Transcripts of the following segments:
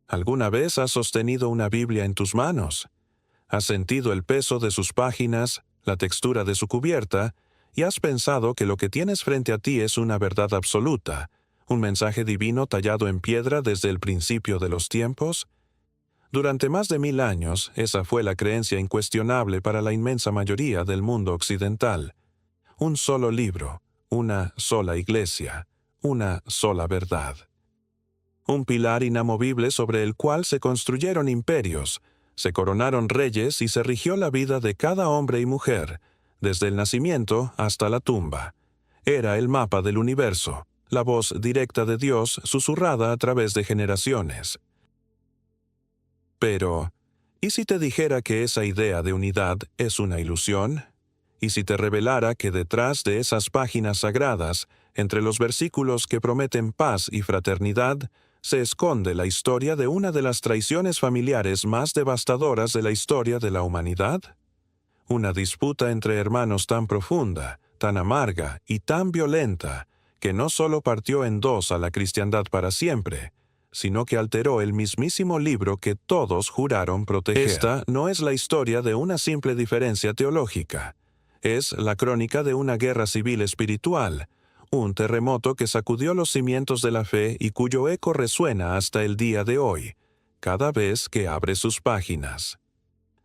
¿Alguna vez has sostenido una Biblia en tus manos? ¿Has sentido el peso de sus páginas, la textura de su cubierta, y has pensado que lo que tienes frente a ti es una verdad absoluta, un mensaje divino tallado en piedra desde el principio de los tiempos? Durante más de 1000 años, esa fue la creencia incuestionable para la inmensa mayoría del mundo occidental. Un solo libro, una sola iglesia, una sola verdad. Un pilar inamovible sobre el cual se construyeron imperios, se coronaron reyes y se rigió la vida de cada hombre y mujer, desde el nacimiento hasta la tumba. Era el mapa del universo, la voz directa de Dios susurrada a través de generaciones. Pero, ¿y si te dijera que esa idea de unidad es una ilusión? ¿Y si te revelara que detrás de esas páginas sagradas, entre los versículos que prometen paz y fraternidad, se esconde la historia de una de las traiciones familiares más devastadoras de la historia de la humanidad? Una disputa entre hermanos tan profunda, tan amarga y tan violenta, que no solo partió en dos a la cristiandad para siempre, sino que alteró el mismísimo libro que todos juraron proteger. Esta no es la historia de una simple diferencia teológica. Es la crónica de una guerra civil espiritual, un terremoto que sacudió los cimientos de la fe y cuyo eco resuena hasta el día de hoy, cada vez que abre sus páginas.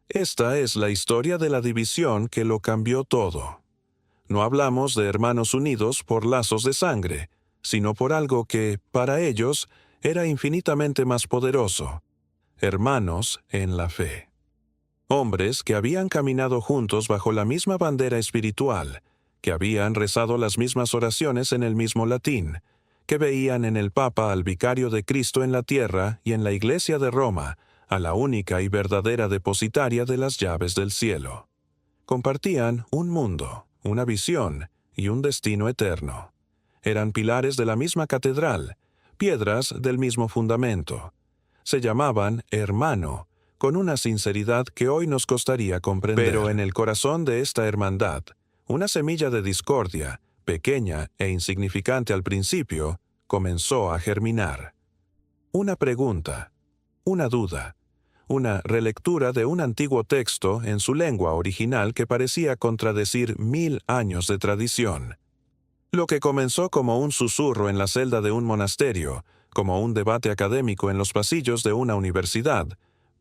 Esta es la historia de la división que lo cambió todo. No hablamos de hermanos unidos por lazos de sangre, sino por algo que, para ellos, era infinitamente más poderoso: hermanos en la fe. Hombres que habían caminado juntos bajo la misma bandera espiritual, que habían rezado las mismas oraciones en el mismo latín, que veían en el Papa al vicario de Cristo en la tierra y en la Iglesia de Roma a la única y verdadera depositaria de las llaves del cielo. Compartían un mundo, una visión y un destino eterno. Eran pilares de la misma catedral, piedras del mismo fundamento. Se llamaban hermano, con una sinceridad que hoy nos costaría comprender. Pero en el corazón de esta hermandad, una semilla de discordia, pequeña e insignificante al principio, comenzó a germinar. Una pregunta, una duda, una relectura de un antiguo texto en su lengua original que parecía contradecir 1000 años de tradición. Lo que comenzó como un susurro en la celda de un monasterio, como un debate académico en los pasillos de una universidad,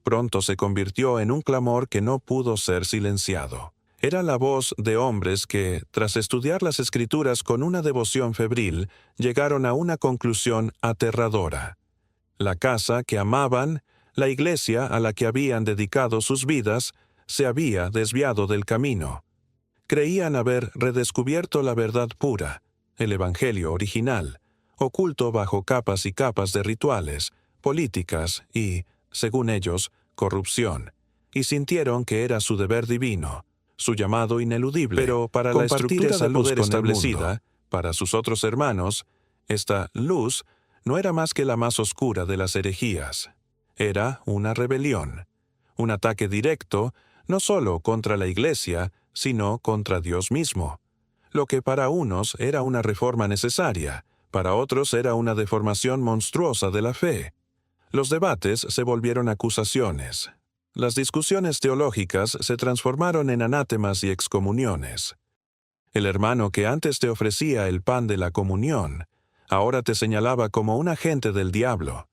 pronto se convirtió en un clamor que no pudo ser silenciado. Era la voz de hombres que, tras estudiar las Escrituras con una devoción febril, llegaron a una conclusión aterradora. La casa que amaban, la iglesia a la que habían dedicado sus vidas, se había desviado del camino. Creían haber redescubierto la verdad pura, el Evangelio original, oculto bajo capas y capas de rituales, políticas y, según ellos, corrupción, y sintieron que era su deber divino, su llamado ineludible. Pero para la estructura de poder establecida, para sus otros hermanos, esta luz no era más que la más oscura de las herejías. Era una rebelión, un ataque directo, no solo contra la Iglesia, sino contra Dios mismo. Lo que para unos era una reforma necesaria, para otros era una deformación monstruosa de la fe. Los debates se volvieron acusaciones. Las discusiones teológicas se transformaron en anátemas y excomuniones. El hermano que antes te ofrecía el pan de la comunión, ahora te señalaba como un agente del diablo.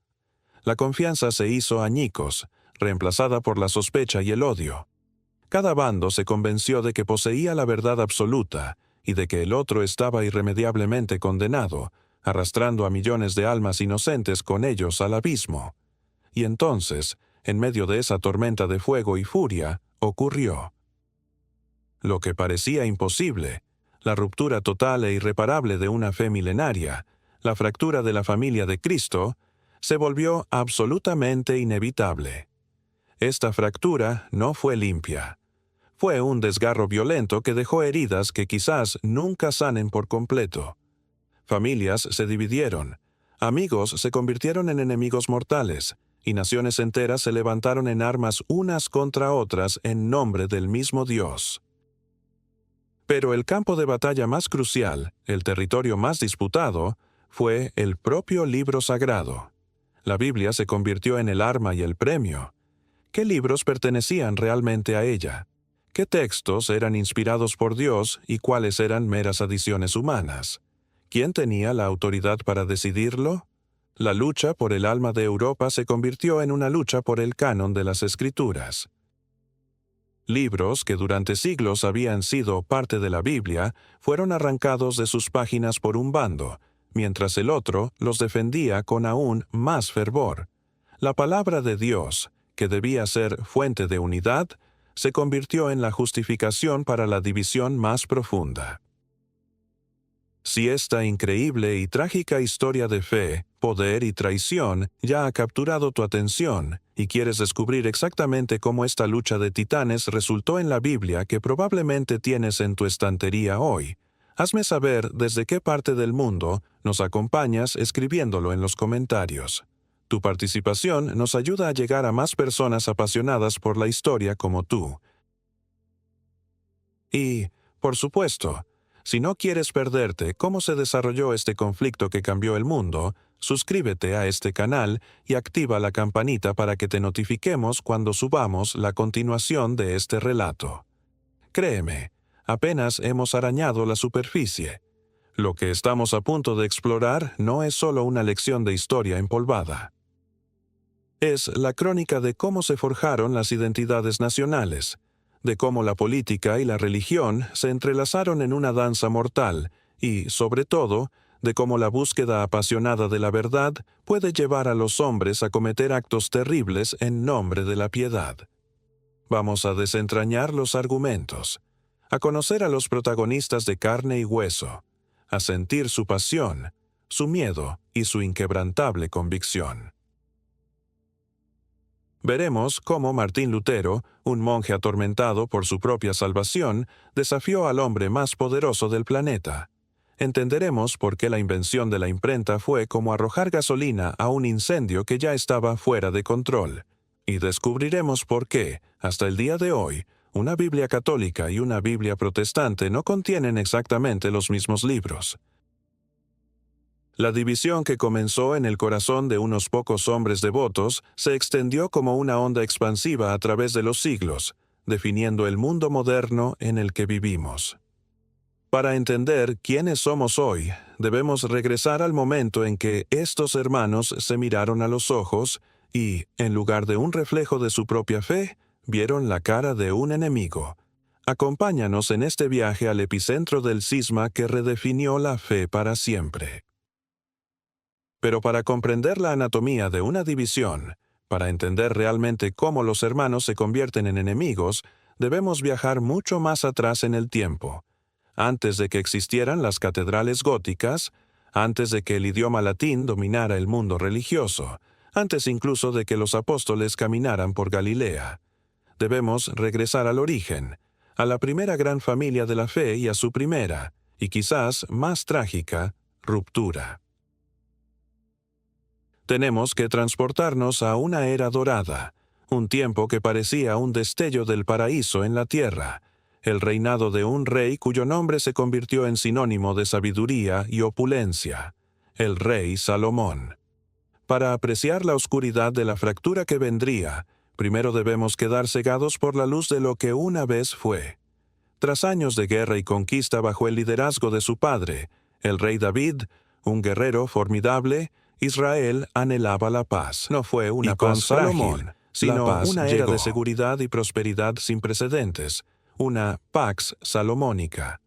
La confianza se hizo añicos, reemplazada por la sospecha y el odio. Cada bando se convenció de que poseía la verdad absoluta y de que el otro estaba irremediablemente condenado, arrastrando a millones de almas inocentes con ellos al abismo. Y entonces, en medio de esa tormenta de fuego y furia, ocurrió lo que parecía imposible: la ruptura total e irreparable de una fe milenaria, la fractura de la familia de Cristo, se volvió absolutamente inevitable. Esta fractura no fue limpia. Fue un desgarro violento que dejó heridas que quizás nunca sanen por completo. Familias se dividieron, amigos se convirtieron en enemigos mortales, y naciones enteras se levantaron en armas unas contra otras en nombre del mismo Dios. Pero el campo de batalla más crucial, el territorio más disputado, fue el propio libro sagrado. La Biblia se convirtió en el arma y el premio. ¿Qué libros pertenecían realmente a ella? ¿Qué textos eran inspirados por Dios y cuáles eran meras adiciones humanas? ¿Quién tenía la autoridad para decidirlo? La lucha por el alma de Europa se convirtió en una lucha por el canon de las Escrituras. Libros que durante siglos habían sido parte de la Biblia fueron arrancados de sus páginas por un bando, mientras el otro los defendía con aún más fervor. La palabra de Dios, que debía ser fuente de unidad, se convirtió en la justificación para la división más profunda. Si esta increíble y trágica historia de fe, poder y traición ya ha capturado tu atención y quieres descubrir exactamente cómo esta lucha de titanes resultó en la Biblia que probablemente tienes en tu estantería hoy, hazme saber desde qué parte del mundo nos acompañas escribiéndolo en los comentarios. Tu participación nos ayuda a llegar a más personas apasionadas por la historia como tú. Y, por supuesto, si no quieres perderte cómo se desarrolló este conflicto que cambió el mundo, suscríbete a este canal y activa la campanita para que te notifiquemos cuando subamos la continuación de este relato. Créeme, apenas hemos arañado la superficie. Lo que estamos a punto de explorar no es solo una lección de historia empolvada. Es la crónica de cómo se forjaron las identidades nacionales, de cómo la política y la religión se entrelazaron en una danza mortal y, sobre todo, de cómo la búsqueda apasionada de la verdad puede llevar a los hombres a cometer actos terribles en nombre de la piedad. Vamos a desentrañar los argumentos, a conocer a los protagonistas de carne y hueso, a sentir su pasión, su miedo y su inquebrantable convicción. Veremos cómo Martín Lutero, un monje atormentado por su propia salvación, desafió al hombre más poderoso del planeta. Entenderemos por qué la invención de la imprenta fue como arrojar gasolina a un incendio que ya estaba fuera de control. Y descubriremos por qué, hasta el día de hoy, una Biblia católica y una Biblia protestante no contienen exactamente los mismos libros. La división que comenzó en el corazón de unos pocos hombres devotos se extendió como una onda expansiva a través de los siglos, definiendo el mundo moderno en el que vivimos. Para entender quiénes somos hoy, debemos regresar al momento en que estos hermanos se miraron a los ojos y, en lugar de un reflejo de su propia fe, vieron la cara de un enemigo. Acompáñanos en este viaje al epicentro del cisma que redefinió la fe para siempre. Pero para comprender la anatomía de una división, para entender realmente cómo los hermanos se convierten en enemigos, debemos viajar mucho más atrás en el tiempo. Antes de que existieran las catedrales góticas, antes de que el idioma latín dominara el mundo religioso, antes incluso de que los apóstoles caminaran por Galilea. Debemos regresar al origen, a la primera gran familia de la fe y a su primera, y quizás más trágica, ruptura. Tenemos que transportarnos a una era dorada, un tiempo que parecía un destello del paraíso en la tierra, el reinado de un rey cuyo nombre se convirtió en sinónimo de sabiduría y opulencia, el rey Salomón. Para apreciar la oscuridad de la fractura que vendría, primero debemos quedar cegados por la luz de lo que una vez fue. Tras años de guerra y conquista bajo el liderazgo de su padre, el rey David, un guerrero formidable, Israel anhelaba la paz. No fue una paz frágil, sino una era de seguridad y prosperidad sin precedentes, una Pax Salomónica.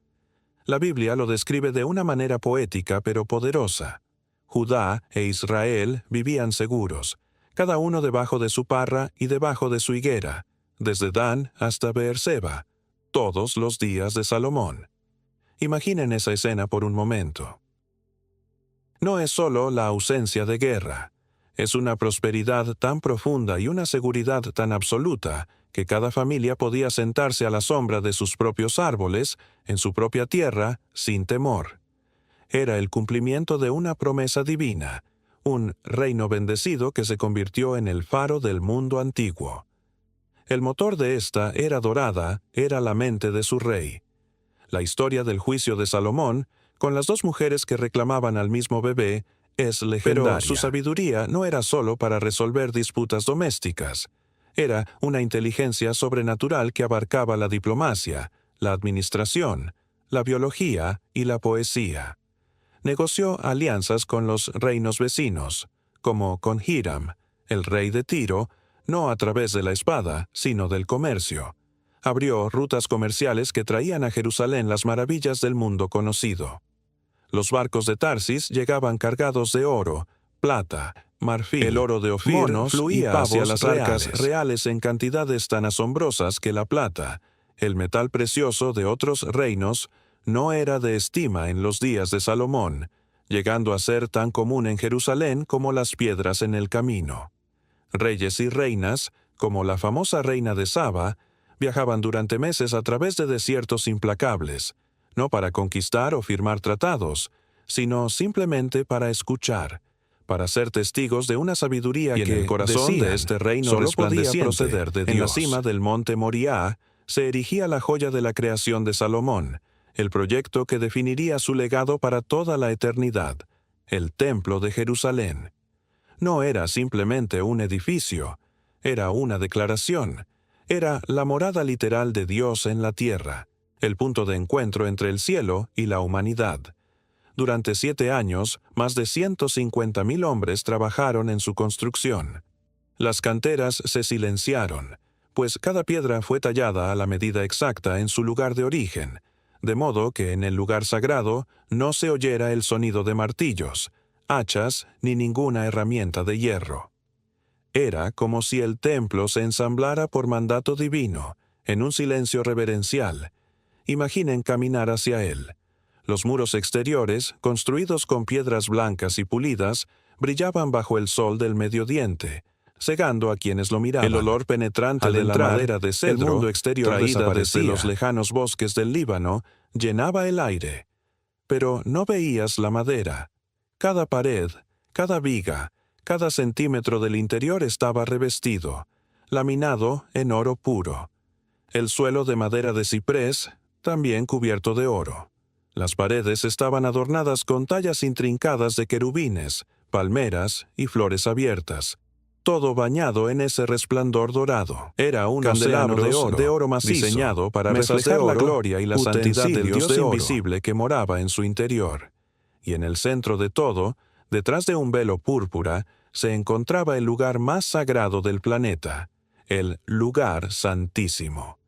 La Biblia lo describe de una manera poética pero poderosa. Judá e Israel vivían seguros, cada uno debajo de su parra y debajo de su higuera, desde Dan hasta Beerseba, todos los días de Salomón. Imaginen esa escena por un momento. No es solo la ausencia de guerra, es una prosperidad tan profunda y una seguridad tan absoluta que cada familia podía sentarse a la sombra de sus propios árboles, en su propia tierra, sin temor. Era el cumplimiento de una promesa divina, un reino bendecido que se convirtió en el faro del mundo antiguo. El motor de esta era dorada era la mente de su rey. La historia del juicio de Salomón, con las dos mujeres que reclamaban al mismo bebé, es legendaria. Pero su sabiduría no era solo para resolver disputas domésticas. Era una inteligencia sobrenatural que abarcaba la diplomacia, la administración, la biología y la poesía. Negoció alianzas con los reinos vecinos, como con Hiram, el rey de Tiro, no a través de la espada, sino del comercio. Abrió rutas comerciales que traían a Jerusalén las maravillas del mundo conocido. Los barcos de Tarsis llegaban cargados de oro, plata, marfil. El oro de Ofir fluía hacia las arcas reales en cantidades tan asombrosas que la plata, el metal precioso de otros reinos, no era de estima en los días de Salomón, llegando a ser tan común en Jerusalén como las piedras en el camino. Reyes y reinas, como la famosa reina de Saba, viajaban durante meses a través de desiertos implacables, no para conquistar o firmar tratados, sino simplemente para escuchar, para ser testigos de una sabiduría que, en el corazón de este reino solo podía proceder de Dios. En la cima del monte Moriah se erigía la joya de la creación de Salomón, el proyecto que definiría su legado para toda la eternidad, el Templo de Jerusalén. No era simplemente un edificio, era una declaración, era la morada literal de Dios en la tierra, el punto de encuentro entre el cielo y la humanidad. Durante 7 años, más de 150,000 hombres trabajaron en su construcción. Las canteras se silenciaron, pues cada piedra fue tallada a la medida exacta en su lugar de origen, de modo que en el lugar sagrado no se oyera el sonido de martillos, hachas ni ninguna herramienta de hierro. Era como si el templo se ensamblara por mandato divino, en un silencio reverencial. Imaginen caminar hacia él. Los muros exteriores, construidos con piedras blancas y pulidas, brillaban bajo el sol del mediodiente, cegando a quienes lo miraban. El olor penetrante de la madera de cedro, el mundo exterior traída desde los lejanos bosques del Líbano, llenaba el aire. Pero no veías la madera. Cada pared, cada viga, cada centímetro del interior estaba revestido, laminado en oro puro. El suelo de madera de ciprés, también cubierto de oro. Las paredes estaban adornadas con tallas intrincadas de querubines, palmeras y flores abiertas, todo bañado en ese resplandor dorado. Era un candelabro de oro macizo, diseñado para reflejar la gloria y la santidad del Dios invisible que moraba en su interior. Y en el centro de todo, detrás de un velo púrpura, se encontraba el lugar más sagrado del planeta, el lugar santísimo.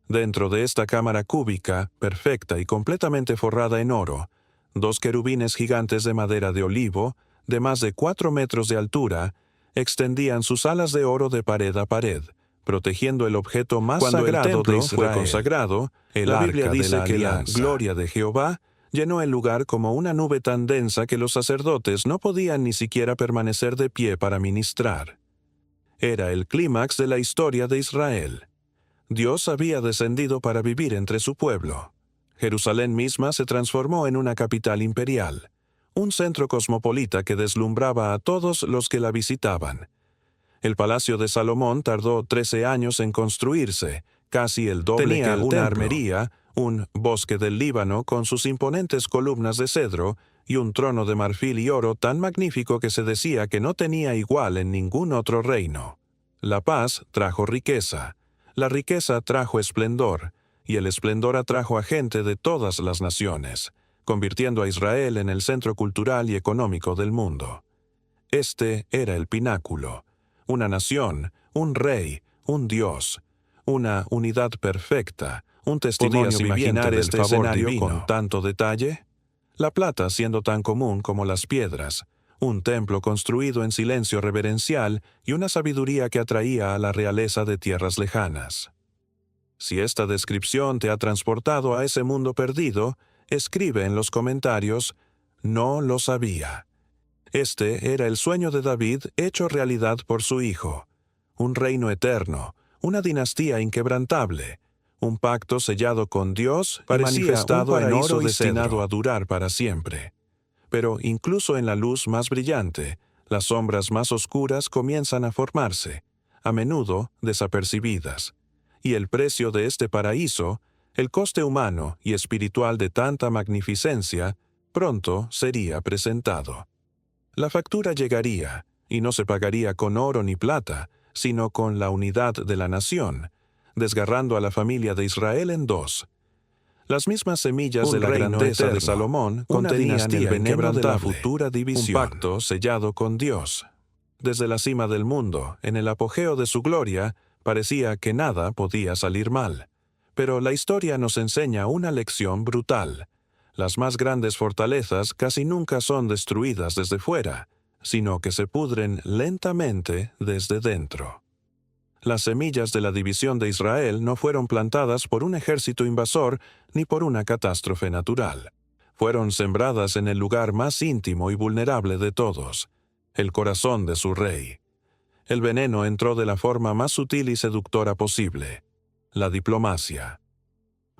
Dentro de esta cámara cúbica, perfecta y completamente forrada en oro, 2 querubines gigantes de madera de olivo, de más de 4 metros de altura, extendían sus alas de oro de pared a pared, protegiendo el objeto más sagrado de Israel. Fue consagrado, la Biblia dice que la gloria de Jehová llenó el lugar como una nube tan densa que los sacerdotes no podían ni siquiera permanecer de pie para ministrar. Era el clímax de la historia de Israel. Dios había descendido para vivir entre su pueblo. Jerusalén misma se transformó en una capital imperial, un centro cosmopolita que deslumbraba a todos los que la visitaban. El palacio de Salomón tardó 13 años en construirse, casi el doble que el templo. Tenía una armería, un bosque del Líbano con sus imponentes columnas de cedro y un trono de marfil y oro tan magnífico que se decía que no tenía igual en ningún otro reino. La paz trajo riqueza. La riqueza trajo esplendor, y el esplendor atrajo a gente de todas las naciones, convirtiendo a Israel en el centro cultural y económico del mundo. Este era el pináculo, una nación, un rey, un Dios, una unidad perfecta, un testimonio viviente del favor divino. Con tanto detalle? La plata siendo tan común como las piedras, un templo construido en silencio reverencial y una sabiduría que atraía a la realeza de tierras lejanas. Si esta descripción te ha transportado a ese mundo perdido, escribe en los comentarios, no lo sabía. Este era el sueño de David hecho realidad por su hijo. Un reino eterno, una dinastía inquebrantable, un pacto sellado con Dios y manifestado en oro destinado a durar para siempre. Pero incluso en la luz más brillante, las sombras más oscuras comienzan a formarse, a menudo desapercibidas. Y el precio de este paraíso, el coste humano y espiritual de tanta magnificencia, pronto sería presentado. La factura llegaría, y no se pagaría con oro ni plata, sino con la unidad de la nación, desgarrando a la familia de Israel en dos. Las mismas semillas de la grandeza de Salomón contenían el veneno de la futura división, un pacto sellado con Dios. Desde la cima del mundo, en el apogeo de su gloria, parecía que nada podía salir mal. Pero la historia nos enseña una lección brutal. Las más grandes fortalezas casi nunca son destruidas desde fuera, sino que se pudren lentamente desde dentro. Las semillas de la división de Israel no fueron plantadas por un ejército invasor ni por una catástrofe natural. Fueron sembradas en el lugar más íntimo y vulnerable de todos, el corazón de su rey. El veneno entró de la forma más sutil y seductora posible, la diplomacia.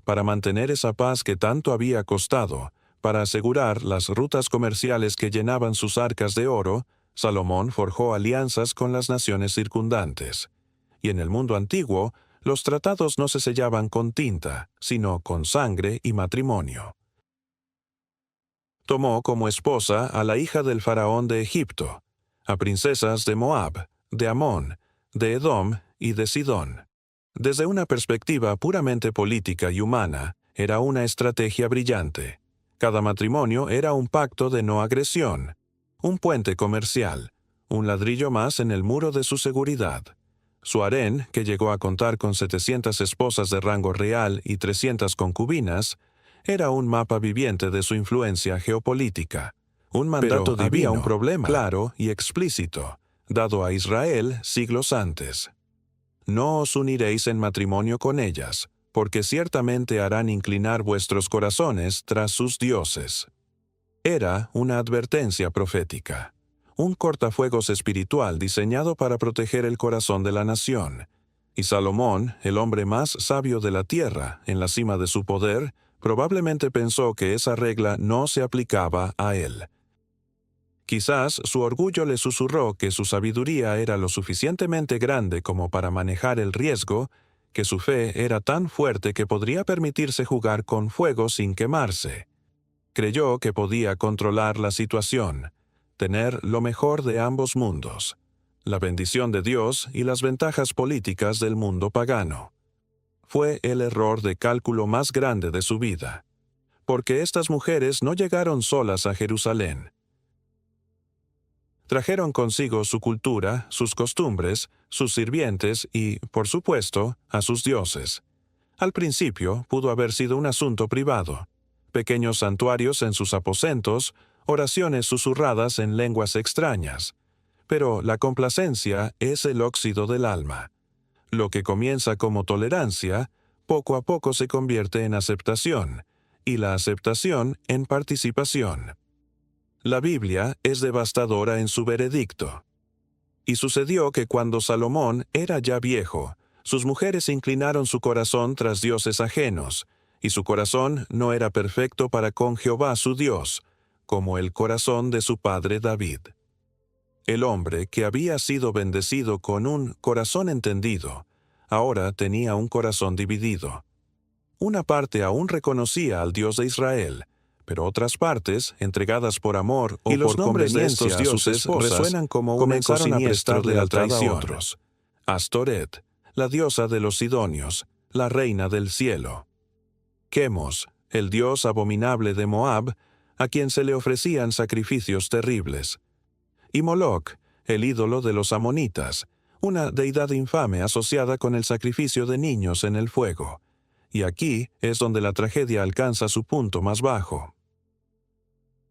Para mantener esa paz que tanto había costado, para asegurar las rutas comerciales que llenaban sus arcas de oro, Salomón forjó alianzas con las naciones circundantes. Y en el mundo antiguo, los tratados no se sellaban con tinta, sino con sangre y matrimonio. Tomó como esposa a la hija del faraón de Egipto, a princesas de Moab, de Amón, de Edom y de Sidón. Desde una perspectiva puramente política y humana, era una estrategia brillante. Cada matrimonio era un pacto de no agresión, un puente comercial, un ladrillo más en el muro de su seguridad. Su harén, que llegó a contar con 700 esposas de rango real y 300 concubinas, era un mapa viviente de su influencia geopolítica. Un mandato divino, había un problema claro y explícito, dado a Israel siglos antes. No os uniréis en matrimonio con ellas, porque ciertamente harán inclinar vuestros corazones tras sus dioses. Era una advertencia profética, un cortafuegos espiritual diseñado para proteger el corazón de la nación. Y Salomón, el hombre más sabio de la tierra, en la cima de su poder, probablemente pensó que esa regla no se aplicaba a él. Quizás su orgullo le susurró que su sabiduría era lo suficientemente grande como para manejar el riesgo, que su fe era tan fuerte que podría permitirse jugar con fuego sin quemarse. Creyó que podía controlar la situación, tener lo mejor de ambos mundos, la bendición de Dios y las ventajas políticas del mundo pagano. Fue el error de cálculo más grande de su vida, porque estas mujeres no llegaron solas a Jerusalén. Trajeron consigo su cultura, sus costumbres, sus sirvientes y, por supuesto, a sus dioses. Al principio pudo haber sido un asunto privado, pequeños santuarios en sus aposentos, oraciones susurradas en lenguas extrañas. Pero la complacencia es el óxido del alma. Lo que comienza como tolerancia, poco a poco se convierte en aceptación, y la aceptación en participación. La Biblia es devastadora en su veredicto. Y sucedió que cuando Salomón era ya viejo, sus mujeres inclinaron su corazón tras dioses ajenos, y su corazón no era perfecto para con Jehová su Dios, como el corazón de su padre David. El hombre que había sido bendecido con un corazón entendido, ahora tenía un corazón dividido. Una parte aún reconocía al Dios de Israel, pero otras partes, entregadas por amor o por conveniencia a sus esposas, resuenan como un eco siniestro de la traición. A otros. Astoret, la diosa de los sidonios, la reina del cielo. Quemos, el dios abominable de Moab, a quien se le ofrecían sacrificios terribles. Y Moloc, el ídolo de los amonitas, una deidad infame asociada con el sacrificio de niños en el fuego. Y aquí es donde la tragedia alcanza su punto más bajo.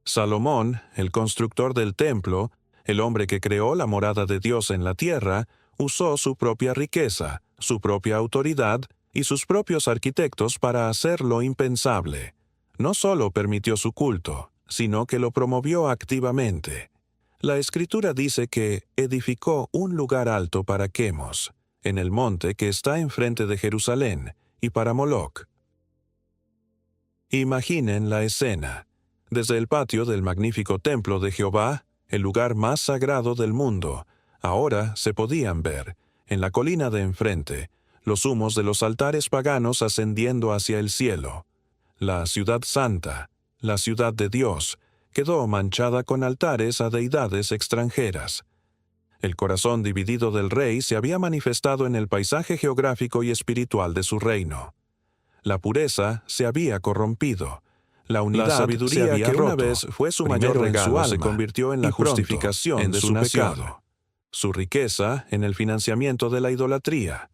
Salomón, el constructor del templo, el hombre que creó la morada de Dios en la tierra, usó su propia riqueza, su propia autoridad y sus propios arquitectos para hacer lo impensable. No solo permitió su culto, sino que lo promovió activamente. La Escritura dice que edificó un lugar alto para Quemos, en el monte que está enfrente de Jerusalén, y para Moloc. Imaginen la escena. Desde el patio del magnífico templo de Jehová, el lugar más sagrado del mundo, ahora se podían ver, en la colina de enfrente, los humos de los altares paganos ascendiendo hacia el cielo. La ciudad santa, la ciudad de Dios, quedó manchada con altares a deidades extranjeras. El corazón dividido del rey se había manifestado en el paisaje geográfico y espiritual de su reino. La pureza se había corrompido. La unidad, La sabiduría se había que roto. una vez fue su Primero mayor regalo en su alma, se convirtió en y la pronto justificación en de su su nación. pecado. Su riqueza en el financiamiento de la idolatría.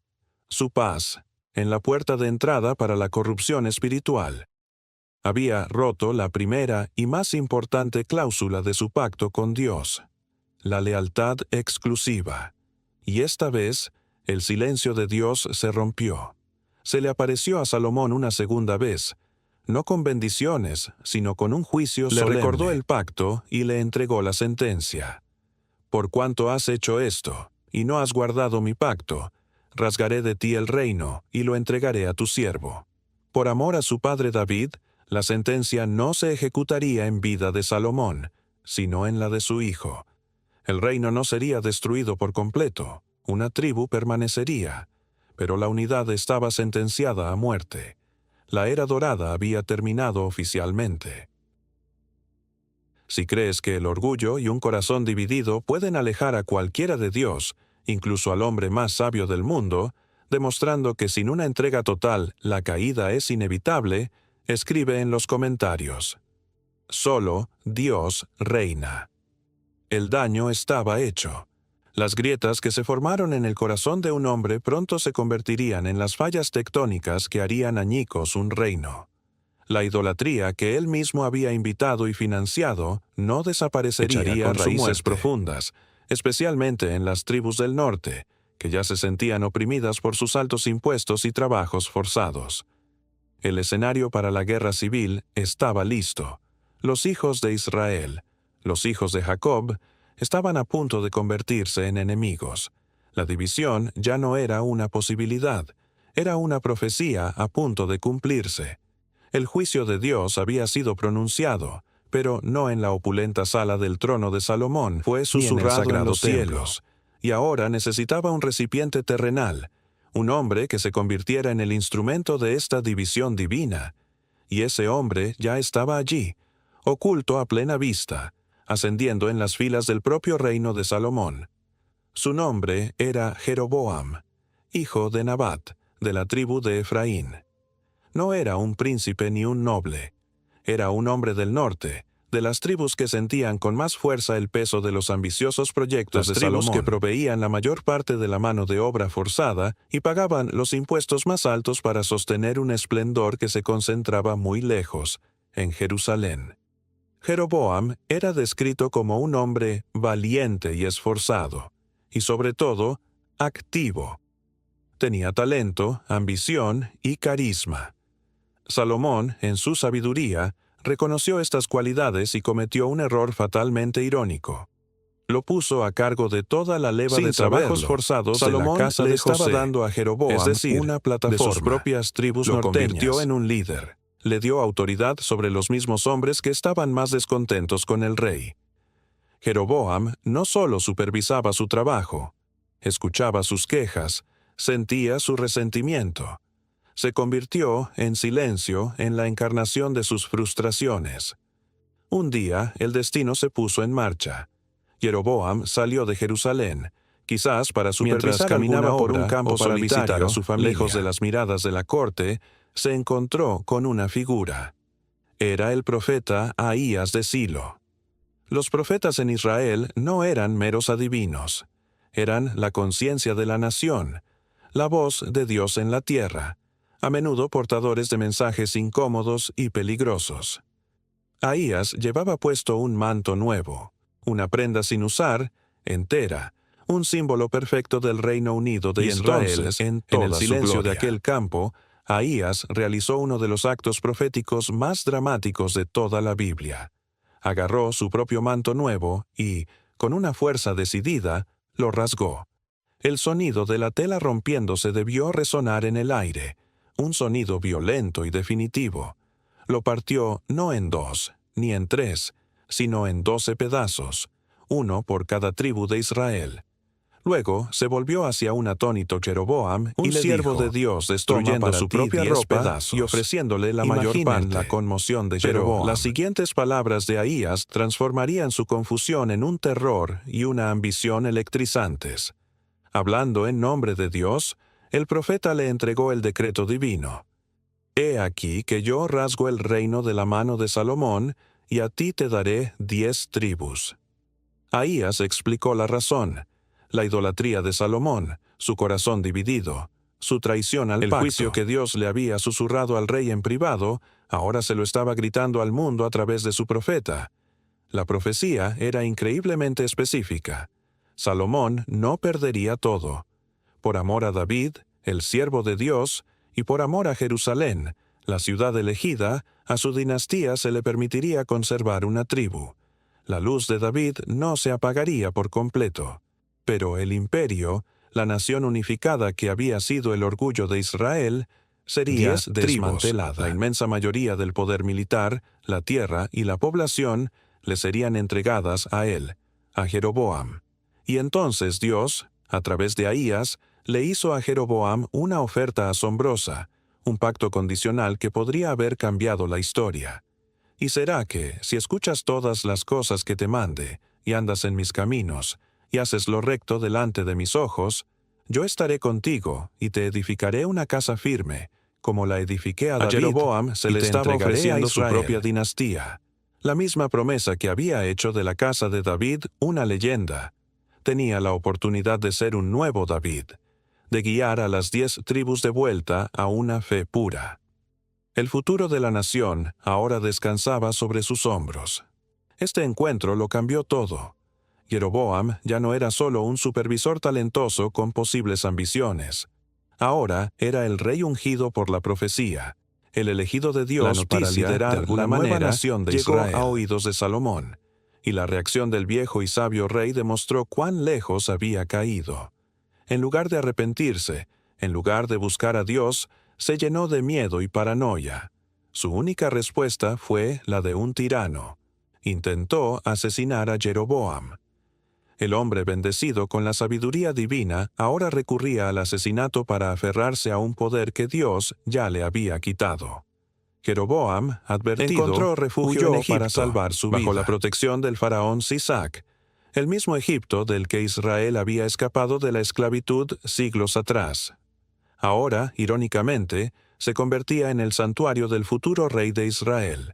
Su paz en la puerta de entrada para la corrupción espiritual. Había roto la primera y más importante cláusula de su pacto con Dios, la lealtad exclusiva. Y esta vez, el silencio de Dios se rompió. Se le apareció a Salomón una segunda vez, no con bendiciones, sino con un juicio solemne. Le recordó el pacto y le entregó la sentencia. Por cuanto has hecho esto, y no has guardado mi pacto, rasgaré de ti el reino, y lo entregaré a tu siervo. Por amor a su padre David, la sentencia no se ejecutaría en vida de Salomón, sino en la de su hijo. El reino no sería destruido por completo, una tribu permanecería, pero la unidad estaba sentenciada a muerte. La era dorada había terminado oficialmente. Si crees que el orgullo y un corazón dividido pueden alejar a cualquiera de Dios, incluso al hombre más sabio del mundo, demostrando que sin una entrega total la caída es inevitable, escribe en los comentarios: solo Dios reina. El daño estaba hecho. Las grietas que se formaron en el corazón de un hombre pronto se convertirían en las fallas tectónicas que harían añicos un reino. La idolatría que él mismo había invitado y financiado no desaparecería con raíces profundas, especialmente en las tribus del norte, que ya se sentían oprimidas por sus altos impuestos y trabajos forzados. El escenario para la guerra civil estaba listo. Los hijos de Israel, los hijos de Jacob, estaban a punto de convertirse en enemigos. La división ya no era una posibilidad, era una profecía a punto de cumplirse. El juicio de Dios había sido pronunciado, pero no en la opulenta sala del trono de Salomón, fue susurrado en los cielos, y ahora necesitaba un recipiente terrenal, un hombre que se convirtiera en el instrumento de esta división divina. Y ese hombre ya estaba allí, oculto a plena vista, ascendiendo en las filas del propio reino de Salomón. Su nombre era Jeroboam, hijo de Nabat, de la tribu de Efraín. No era un príncipe ni un noble. Era un hombre del norte, de las tribus que sentían con más fuerza el peso de los ambiciosos proyectos de Salomón. Las tribus que proveían la mayor parte de la mano de obra forzada y pagaban los impuestos más altos para sostener un esplendor que se concentraba muy lejos, en Jerusalén. Jeroboam era descrito como un hombre valiente y esforzado, y sobre todo, activo. Tenía talento, ambición y carisma. Salomón, en su sabiduría, reconoció estas cualidades y cometió un error fatalmente irónico. Lo puso a cargo de toda la leva de trabajos forzados Salomón de la casa le de estaba José, dando a Jeroboam, es decir, una plataforma de sus propias tribus Lo norteñas. convirtió En un líder. Le dio autoridad sobre los mismos hombres que estaban más descontentos con el rey. Jeroboam no solo supervisaba su trabajo, escuchaba sus quejas, sentía su resentimiento. Se convirtió, en silencio, en la encarnación de sus frustraciones. Un día, el destino se puso en marcha. Jeroboam salió de Jerusalén, quizás para supervisar Mientras caminaba alguna por obra un campo o para solitario, visitar a su familia. Lejos de lejos las miradas de la corte, se encontró con una figura. Era el profeta Ahías de Silo. Los profetas en Israel no eran meros adivinos. Eran la conciencia de la nación, la voz de Dios en la tierra, a menudo portadores de mensajes incómodos y peligrosos. Ahías llevaba puesto un manto nuevo, una prenda sin usar, entera, un símbolo perfecto del Reino Unido de Israel. En el silencio de aquel campo, Ahías realizó uno de los actos proféticos más dramáticos de toda la Biblia. Agarró su propio manto nuevo y, con una fuerza decidida, lo rasgó. El sonido de la tela rompiéndose debió resonar en el aire, un sonido violento y definitivo. Lo partió no en 2, ni en 3, sino en 12 pedazos, uno por cada tribu de Israel. Luego se volvió hacia un atónito Jeroboam, un siervo de Dios, destruyendo su propia ropa y ofreciéndole la mayor parte. La conmoción de Jeroboam. Pero las siguientes palabras de Ahías transformarían su confusión en un terror y una ambición electrizantes. Hablando en nombre de Dios, el profeta le entregó el decreto divino. He aquí que yo rasgo el reino de la mano de Salomón, y a ti te daré 10 tribus. Ahías explicó la razón: la idolatría de Salomón, su corazón dividido, su traición al pacto. El juicio que Dios le había susurrado al rey en privado, ahora se lo estaba gritando al mundo a través de su profeta. La profecía era increíblemente específica. Salomón no perdería todo. Por amor a David, el siervo de Dios, y por amor a Jerusalén, la ciudad elegida, a su dinastía se le permitiría conservar una tribu. La luz de David no se apagaría por completo. Pero el imperio, la nación unificada que había sido el orgullo de Israel, sería desmantelada. La inmensa mayoría del poder militar, la tierra y la población le serían entregadas a él, a Jeroboam. Y entonces Dios, a través de Ahías, le hizo a Jeroboam una oferta asombrosa, un pacto condicional que podría haber cambiado la historia. Y será que, si escuchas todas las cosas que te mande, y andas en mis caminos, y haces lo recto delante de mis ojos, yo estaré contigo, y te edificaré una casa firme, como la edifiqué a David. A Jeroboam se le estaba ofreciendo su propia dinastía, la misma promesa que había hecho de la casa de David una leyenda. Tenía la oportunidad de ser un nuevo David, de guiar a las 10 tribus de vuelta a una fe pura. El futuro de la nación ahora descansaba sobre sus hombros. Este encuentro lo cambió todo. Jeroboam ya no era solo un supervisor talentoso con posibles ambiciones. Ahora era el rey ungido por la profecía, el elegido de Dios para liderar la nueva nación de Israel. Llegó a oídos de Salomón, y la reacción del viejo y sabio rey demostró cuán lejos había caído. En lugar de arrepentirse, en lugar de buscar a Dios, se llenó de miedo y paranoia. Su única respuesta fue la de un tirano. Intentó asesinar a Jeroboam. El hombre bendecido con la sabiduría divina ahora recurría al asesinato para aferrarse a un poder que Dios ya le había quitado. Jeroboam, advertido, encontró refugio en Egipto para salvar su vida, bajo la protección del faraón Sisac, el mismo Egipto del que Israel había escapado de la esclavitud siglos atrás. Ahora, irónicamente, se convertía en el santuario del futuro rey de Israel.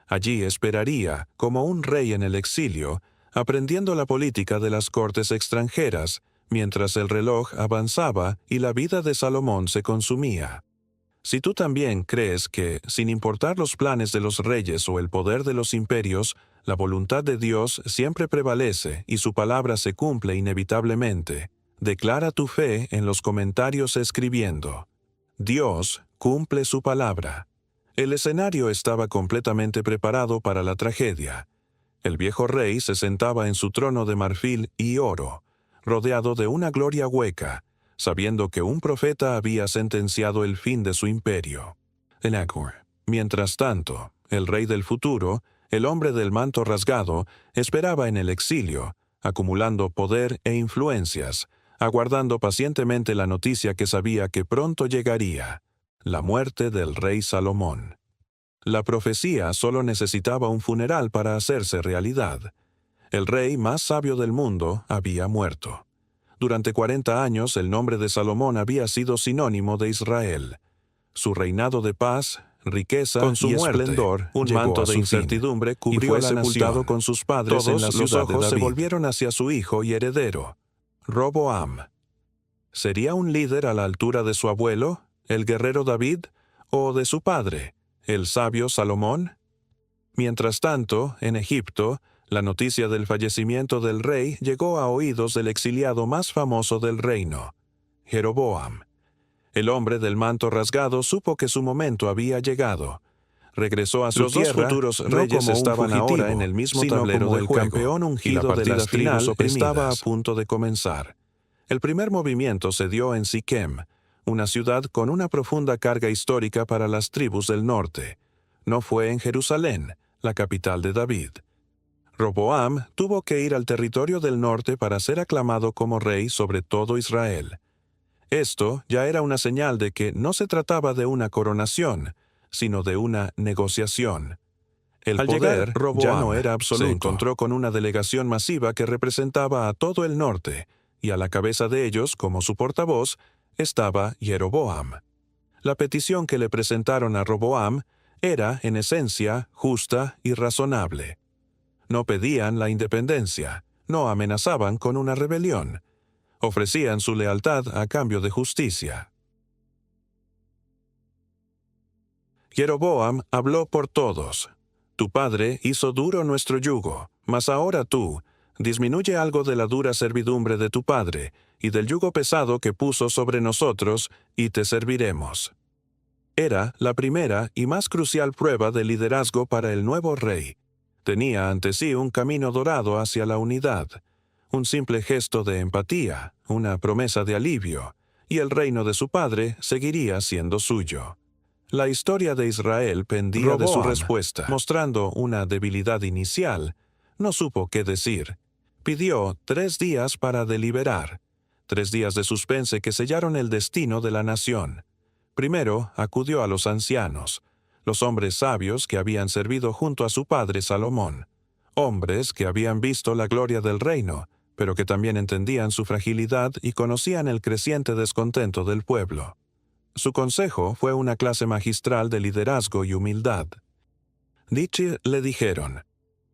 Allí esperaría, como un rey en el exilio, aprendiendo la política de las cortes extranjeras, mientras el reloj avanzaba y la vida de Salomón se consumía. Si tú también crees que, sin importar los planes de los reyes o el poder de los imperios, la voluntad de Dios siempre prevalece y su palabra se cumple inevitablemente, declara tu fe en los comentarios escribiendo: Dios cumple su palabra. El escenario estaba completamente preparado para la tragedia. El viejo rey se sentaba en su trono de marfil y oro, rodeado de una gloria hueca, sabiendo que un profeta había sentenciado el fin de su imperio. Mientras tanto, el rey del futuro, el hombre del manto rasgado, esperaba en el exilio, acumulando poder e influencias, aguardando pacientemente la noticia que sabía que pronto llegaría: la muerte del rey Salomón. La profecía solo necesitaba un funeral para hacerse realidad. El rey más sabio del mundo había muerto. Durante 40 años el nombre de Salomón había sido sinónimo de Israel. Su reinado de paz, riqueza y esplendor, un manto de incertidumbre cubrió la nación. Y fue sepultado con sus padres en la ciudad de David. Todos los ojos se volvieron hacia su hijo y heredero, Roboam. ¿Sería un líder a la altura de su abuelo, el guerrero David, o de su padre, el sabio Salomón? Mientras tanto, en Egipto, la noticia del fallecimiento del rey llegó a oídos del exiliado más famoso del reino, Jeroboam. El hombre del manto rasgado supo que su momento había llegado. Regresó a su tierra. Los dos futuros reyes estaban ahora en el mismo tablero del juego. El campeón ungido de la final estaba a punto de comenzar. El primer movimiento se dio en Siquem, una ciudad con una profunda carga histórica para las tribus del norte. No fue en Jerusalén, la capital de David. Roboam tuvo que ir al territorio del norte para ser aclamado como rey sobre todo Israel. Esto ya era una señal de que no se trataba de una coronación, sino de una negociación. El poder ya no era absoluto. Se encontró con una delegación masiva que representaba a todo el norte, y a la cabeza de ellos, como su portavoz, estaba Jeroboam. La petición que le presentaron a Roboam era, en esencia, justa y razonable. No pedían la independencia, no amenazaban con una rebelión. Ofrecían su lealtad a cambio de justicia. Jeroboam habló por todos. Tu padre hizo duro nuestro yugo, mas ahora tú, disminuye algo de la dura servidumbre de tu padre y del yugo pesado que puso sobre nosotros, y te serviremos. Era la primera y más crucial prueba de liderazgo para el nuevo rey. Tenía ante sí un camino dorado hacia la unidad, un simple gesto de empatía, una promesa de alivio, y el reino de su padre seguiría siendo suyo. La historia de Israel pendía de su respuesta. Mostrando una debilidad inicial, no supo qué decir. Pidió 3 días para deliberar, 3 días de suspense que sellaron el destino de la nación. Primero acudió a los ancianos, los hombres sabios que habían servido junto a su padre Salomón, hombres que habían visto la gloria del reino, pero que también entendían su fragilidad y conocían el creciente descontento del pueblo. Su consejo fue una clase magistral de liderazgo y humildad. Le dijeron: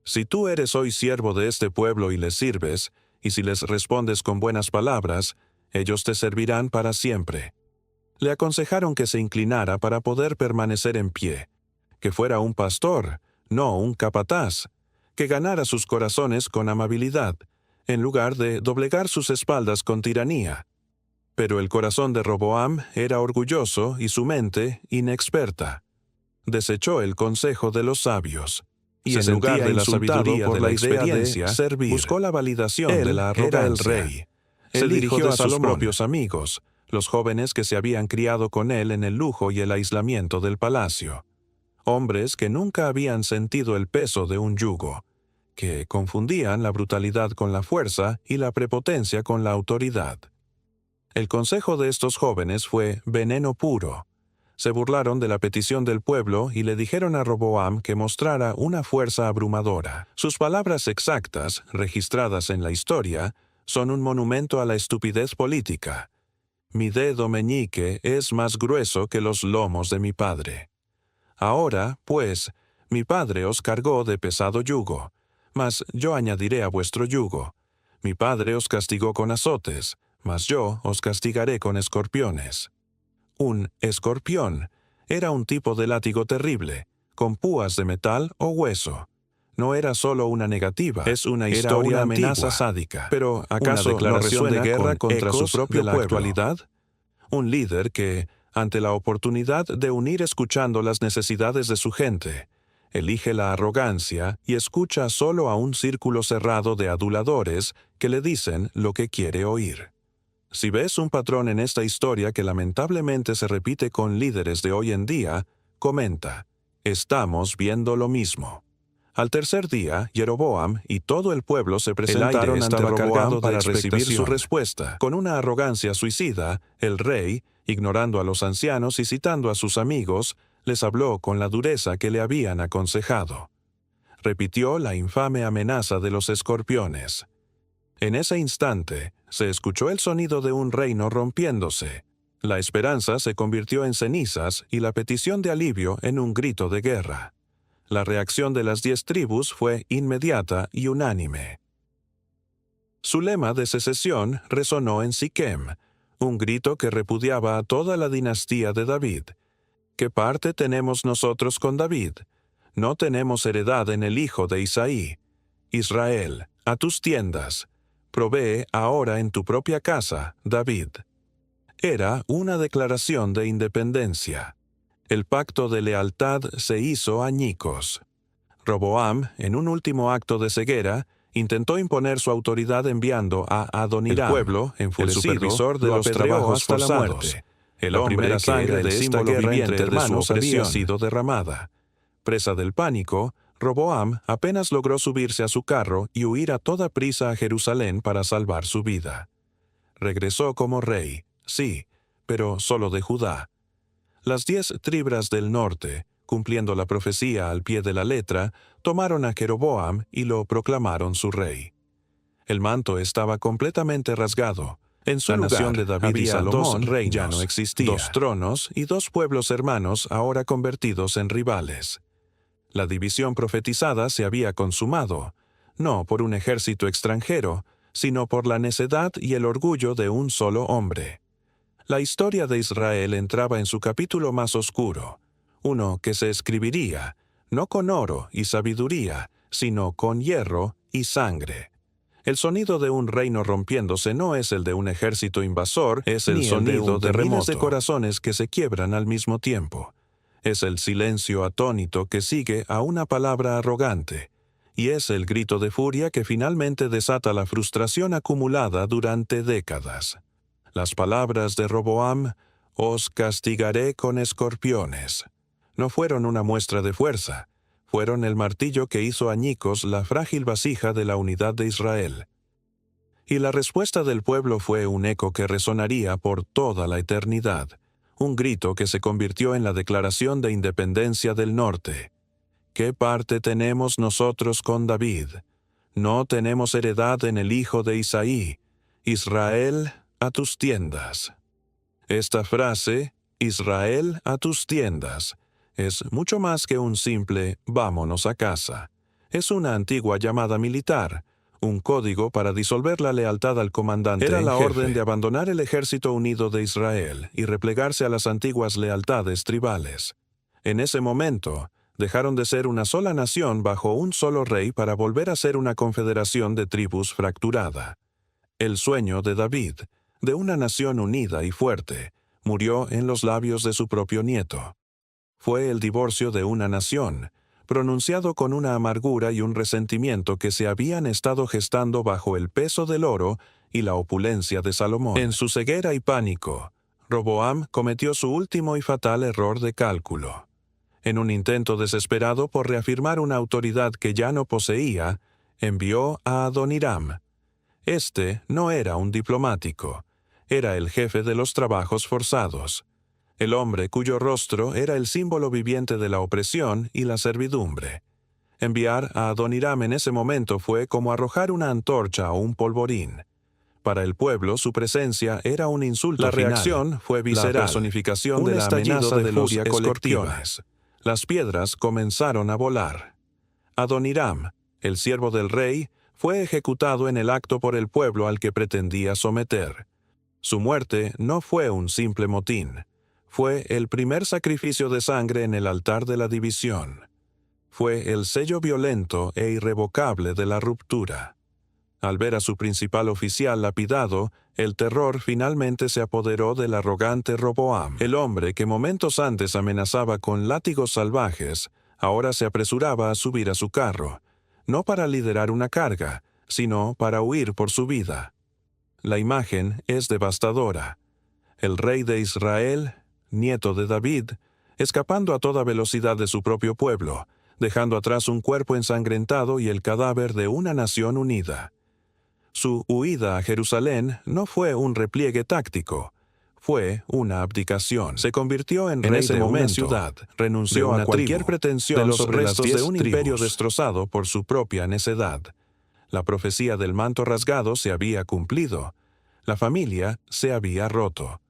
si tú eres hoy siervo de este pueblo y les sirves, y si les respondes con buenas palabras, ellos te servirán para siempre. Le aconsejaron que se inclinara para poder permanecer en pie, que fuera un pastor, no un capataz, que ganara sus corazones con amabilidad, en lugar de doblegar sus espaldas con tiranía. Pero el corazón de Roboam era orgulloso y su mente inexperta. Desechó el consejo de los sabios, y en lugar de la sabiduría por la experiencia, buscó la validación de la arrogancia. Era el rey. Se dirigió a sus propios amigos, los jóvenes que se habían criado con él en el lujo y el aislamiento del palacio. Hombres que nunca habían sentido el peso de un yugo, que confundían la brutalidad con la fuerza y la prepotencia con la autoridad. El consejo de estos jóvenes fue veneno puro. Se burlaron de la petición del pueblo y le dijeron a Roboam que mostrara una fuerza abrumadora. Sus palabras exactas, registradas en la historia, son un monumento a la estupidez política. Mi dedo meñique es más grueso que los lomos de mi padre. Ahora, pues, mi padre os cargó de pesado yugo, mas yo añadiré a vuestro yugo. Mi padre os castigó con azotes, mas yo os castigaré con escorpiones. Un escorpión era un tipo de látigo terrible, con púas de metal o hueso. No era solo una negativa, es una historia amenaza sádica. Pero ¿acaso no resuena de guerra contra su propio pueblo? Actualidad? Un líder que, ante la oportunidad de unir escuchando las necesidades de su gente, elige la arrogancia y escucha solo a un círculo cerrado de aduladores que le dicen lo que quiere oír. Si ves un patrón en esta historia que lamentablemente se repite con líderes de hoy en día, comenta: estamos viendo lo mismo. Al tercer día, Jeroboam y todo el pueblo se presentaron ante Roboam para recibir su respuesta. Con una arrogancia suicida, el rey, ignorando a los ancianos y citando a sus amigos, les habló con la dureza que le habían aconsejado. Repitió la infame amenaza de los escorpiones. En ese instante, se escuchó el sonido de un reino rompiéndose. La esperanza se convirtió en cenizas y la petición de alivio en un grito de guerra. La reacción de las 10 tribus fue inmediata y unánime. Su lema de secesión resonó en Siquem, un grito que repudiaba a toda la dinastía de David. ¿Qué parte tenemos nosotros con David? No tenemos heredad en el hijo de Isaí. Israel, a tus tiendas. Provee ahora en tu propia casa, David. Era una declaración de independencia. El pacto de lealtad se hizo añicos. Roboam, en un último acto de ceguera, intentó imponer su autoridad enviando a Adoniram, el pueblo, enfurecido, el supervisor de los trabajos forzados. El hombre que sangre de esta guerra entre hermanos había sido derramada. Presa del pánico, Roboam apenas logró subirse a su carro y huir a toda prisa a Jerusalén para salvar su vida. Regresó como rey, sí, pero solo de Judá. Las 10 tribus del norte, cumpliendo la profecía al pie de la letra, tomaron a Jeroboam y lo proclamaron su rey. El manto estaba completamente rasgado. En su lugar, nación de David y Salomón 2 reinos, ya no existía, 2 tronos y 2 pueblos hermanos ahora convertidos en rivales. La división profetizada se había consumado, no por un ejército extranjero, sino por la necedad y el orgullo de un solo hombre. La historia de Israel entraba en su capítulo más oscuro, uno que se escribiría, no con oro y sabiduría, sino con hierro y sangre. El sonido de un reino rompiéndose no es el de un ejército invasor, es el sonido de miles de corazones que se quiebran al mismo tiempo. Es el silencio atónito que sigue a una palabra arrogante, y es el grito de furia que finalmente desata la frustración acumulada durante décadas. Las palabras de Roboam, «Os castigaré con escorpiones», no fueron una muestra de fuerza, fueron el martillo que hizo añicos la frágil vasija de la unidad de Israel. Y la respuesta del pueblo fue un eco que resonaría por toda la eternidad, un grito que se convirtió en la declaración de independencia del norte. ¿Qué parte tenemos nosotros con David? No tenemos heredad en el hijo de Isaí. Israel, a tus tiendas. Esta frase, Israel, a tus tiendas, es mucho más que un simple vámonos a casa. Es una antigua llamada militar, un código para disolver la lealtad al comandante en jefe. Era la orden de abandonar el ejército unido de Israel y replegarse a las antiguas lealtades tribales. En ese momento, dejaron de ser una sola nación bajo un solo rey para volver a ser una confederación de tribus fracturada. El sueño de David, de una nación unida y fuerte, murió en los labios de su propio nieto. Fue el divorcio de una nación, pronunciado con una amargura y un resentimiento que se habían estado gestando bajo el peso del oro y la opulencia de Salomón. En su ceguera y pánico, Roboam cometió su último y fatal error de cálculo. En un intento desesperado por reafirmar una autoridad que ya no poseía, envió a Adoniram. Este no era un diplomático, era el jefe de los trabajos forzados, el hombre cuyo rostro era el símbolo viviente de la opresión y la servidumbre. Enviar a Adoniram en ese momento fue como arrojar una antorcha o un polvorín. Para el pueblo, su presencia era un insulto final. La reacción fue visceral, la personificación de la amenaza de furia colectiva. Las piedras comenzaron a volar. Adoniram, el siervo del rey, fue ejecutado en el acto por el pueblo al que pretendía someter. Su muerte no fue un simple motín. Fue el primer sacrificio de sangre en el altar de la división. Fue el sello violento e irrevocable de la ruptura. Al ver a su principal oficial lapidado, el terror finalmente se apoderó del arrogante Roboam. El hombre que momentos antes amenazaba con látigos salvajes, ahora se apresuraba a subir a su carro, no para liderar una carga, sino para huir por su vida. La imagen es devastadora. El rey de Israel, nieto de David, escapando a toda velocidad de su propio pueblo, dejando atrás un cuerpo ensangrentado y el cadáver de una nación unida. Su huida a Jerusalén no fue un repliegue táctico, fue una abdicación. Se convirtió en rey de una ciudad, renunció a cualquier pretensión sobre los restos de un imperio destrozado por su propia necedad. La profecía del manto rasgado se había cumplido. La familia se había roto.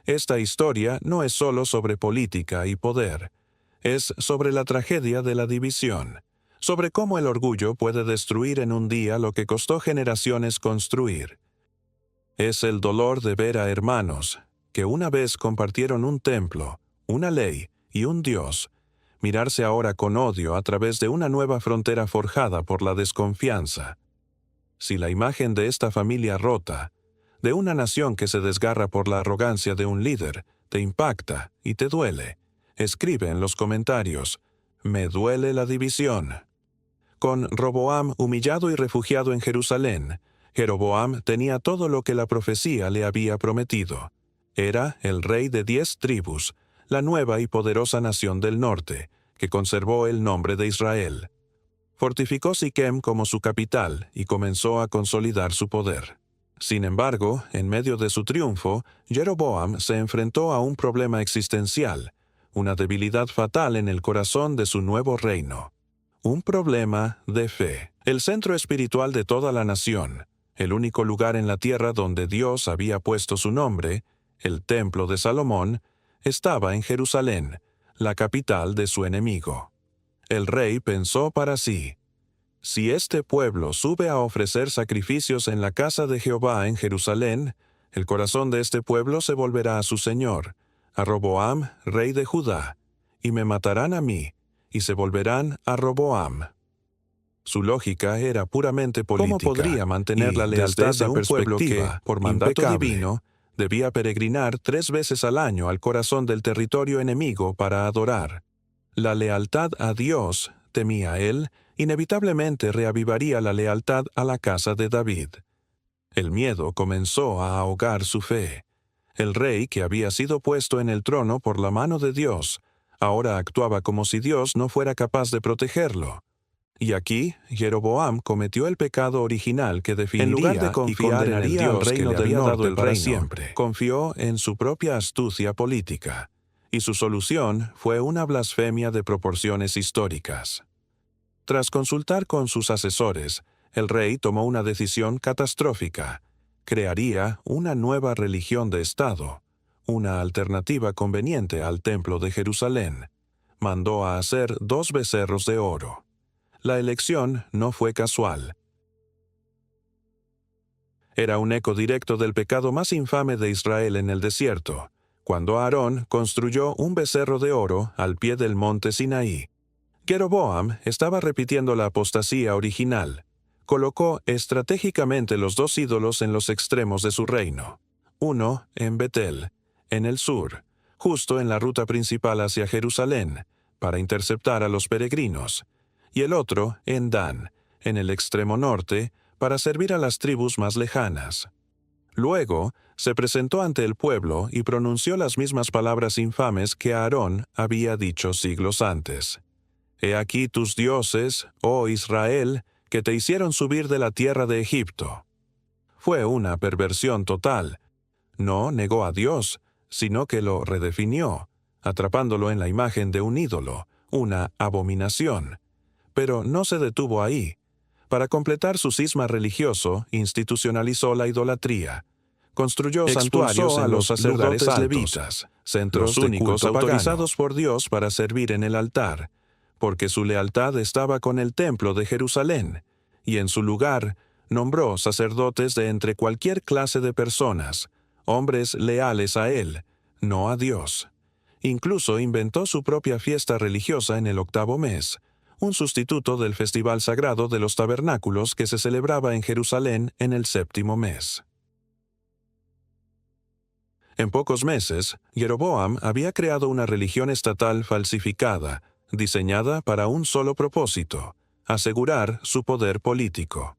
Esta historia no es solo sobre política y poder. Es sobre la tragedia de la división, sobre cómo el orgullo puede destruir en un día lo que costó generaciones construir. Es el dolor de ver a hermanos que una vez compartieron un templo, una ley y un Dios, mirarse ahora con odio a través de una nueva frontera forjada por la desconfianza. Si la imagen de esta familia rota, de una nación que se desgarra por la arrogancia de un líder, te impacta y te duele, escribe en los comentarios, «Me duele la división». Con Roboam humillado y refugiado en Jerusalén, Jeroboam tenía todo lo que la profecía le había prometido. Era el rey de 10 tribus, la nueva y poderosa nación del norte, que conservó el nombre de Israel. Fortificó Siquem como su capital y comenzó a consolidar su poder. Sin embargo, en medio de su triunfo, Jeroboam se enfrentó a un problema existencial, una debilidad fatal en el corazón de su nuevo reino. Un problema de fe. El centro espiritual de toda la nación, el único lugar en la tierra donde Dios había puesto su nombre, el Templo de Salomón, estaba en Jerusalén, la capital de su enemigo. El rey pensó para sí: si este pueblo sube a ofrecer sacrificios en la casa de Jehová en Jerusalén, el corazón de este pueblo se volverá a su señor, a Roboam, rey de Judá, y me matarán a mí, y se volverán a Roboam. Su lógica era puramente política. ¿Cómo podría mantener la lealtad de un pueblo que, por mandato divino, debía peregrinar 3 veces al año al corazón del territorio enemigo para adorar? La lealtad a Dios, temía él, inevitablemente reavivaría la lealtad a la casa de David. El miedo comenzó a ahogar su fe. El rey, que había sido puesto en el trono por la mano de Dios, ahora actuaba como si Dios no fuera capaz de protegerlo. Y aquí, Jeroboam cometió el pecado original que definiría en lugar de confiar en el Dios que le había dado el reino, siempre, confió en su propia astucia política, y su solución fue una blasfemia de proporciones históricas. Tras consultar con sus asesores, el rey tomó una decisión catastrófica. Crearía una nueva religión de Estado, una alternativa conveniente al Templo de Jerusalén. Mandó a hacer 2 becerros de oro. La elección no fue casual. Era un eco directo del pecado más infame de Israel en el desierto, cuando Aarón construyó un becerro de oro al pie del monte Sinaí. Jeroboam estaba repitiendo la apostasía original. Colocó estratégicamente los 2 ídolos en los extremos de su reino. Uno en Betel, en el sur, justo en la ruta principal hacia Jerusalén, para interceptar a los peregrinos, y el otro en Dan, en el extremo norte, para servir a las tribus más lejanas. Luego, se presentó ante el pueblo y pronunció las mismas palabras infames que Aarón había dicho siglos antes. «He aquí tus dioses, oh Israel, que te hicieron subir de la tierra de Egipto». Fue una perversión total. No negó a Dios, sino que lo redefinió, atrapándolo en la imagen de un ídolo, una abominación. Pero no se detuvo ahí. Para completar su cisma religioso, institucionalizó la idolatría. Construyó santuarios a los sacerdotes levitas, centros únicos autorizados por Dios para servir en el altar, porque su lealtad estaba con el templo de Jerusalén, y en su lugar nombró sacerdotes de entre cualquier clase de personas, hombres leales a él, no a Dios. Incluso inventó su propia fiesta religiosa en el 8º mes, un sustituto del festival sagrado de los tabernáculos que se celebraba en Jerusalén en el 7º mes. En pocos meses, Jeroboam había creado una religión estatal falsificada, diseñada para un solo propósito: asegurar su poder político.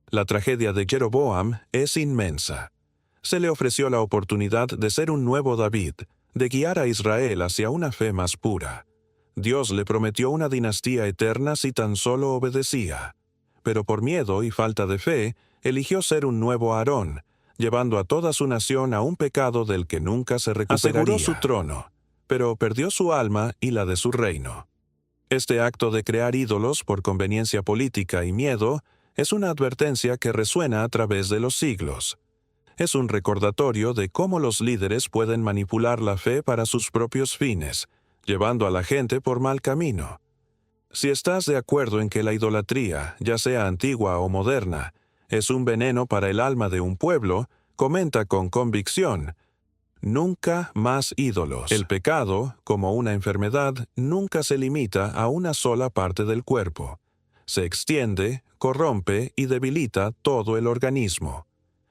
La tragedia de Jeroboam es inmensa. Se le ofreció la oportunidad de ser un nuevo David, de guiar a Israel hacia una fe más pura. Dios le prometió una dinastía eterna si tan solo obedecía. Pero por miedo y falta de fe, eligió ser un nuevo Aarón, llevando a toda su nación a un pecado del que nunca se recuperaría. Aseguró su trono, pero perdió su alma y la de su reino. Este acto de crear ídolos por conveniencia política y miedo es una advertencia que resuena a través de los siglos. Es un recordatorio de cómo los líderes pueden manipular la fe para sus propios fines, llevando a la gente por mal camino. Si estás de acuerdo en que la idolatría, ya sea antigua o moderna, es un veneno para el alma de un pueblo, comenta con convicción: nunca más ídolos. El pecado, como una enfermedad, nunca se limita a una sola parte del cuerpo. Se extiende, corrompe y debilita todo el organismo.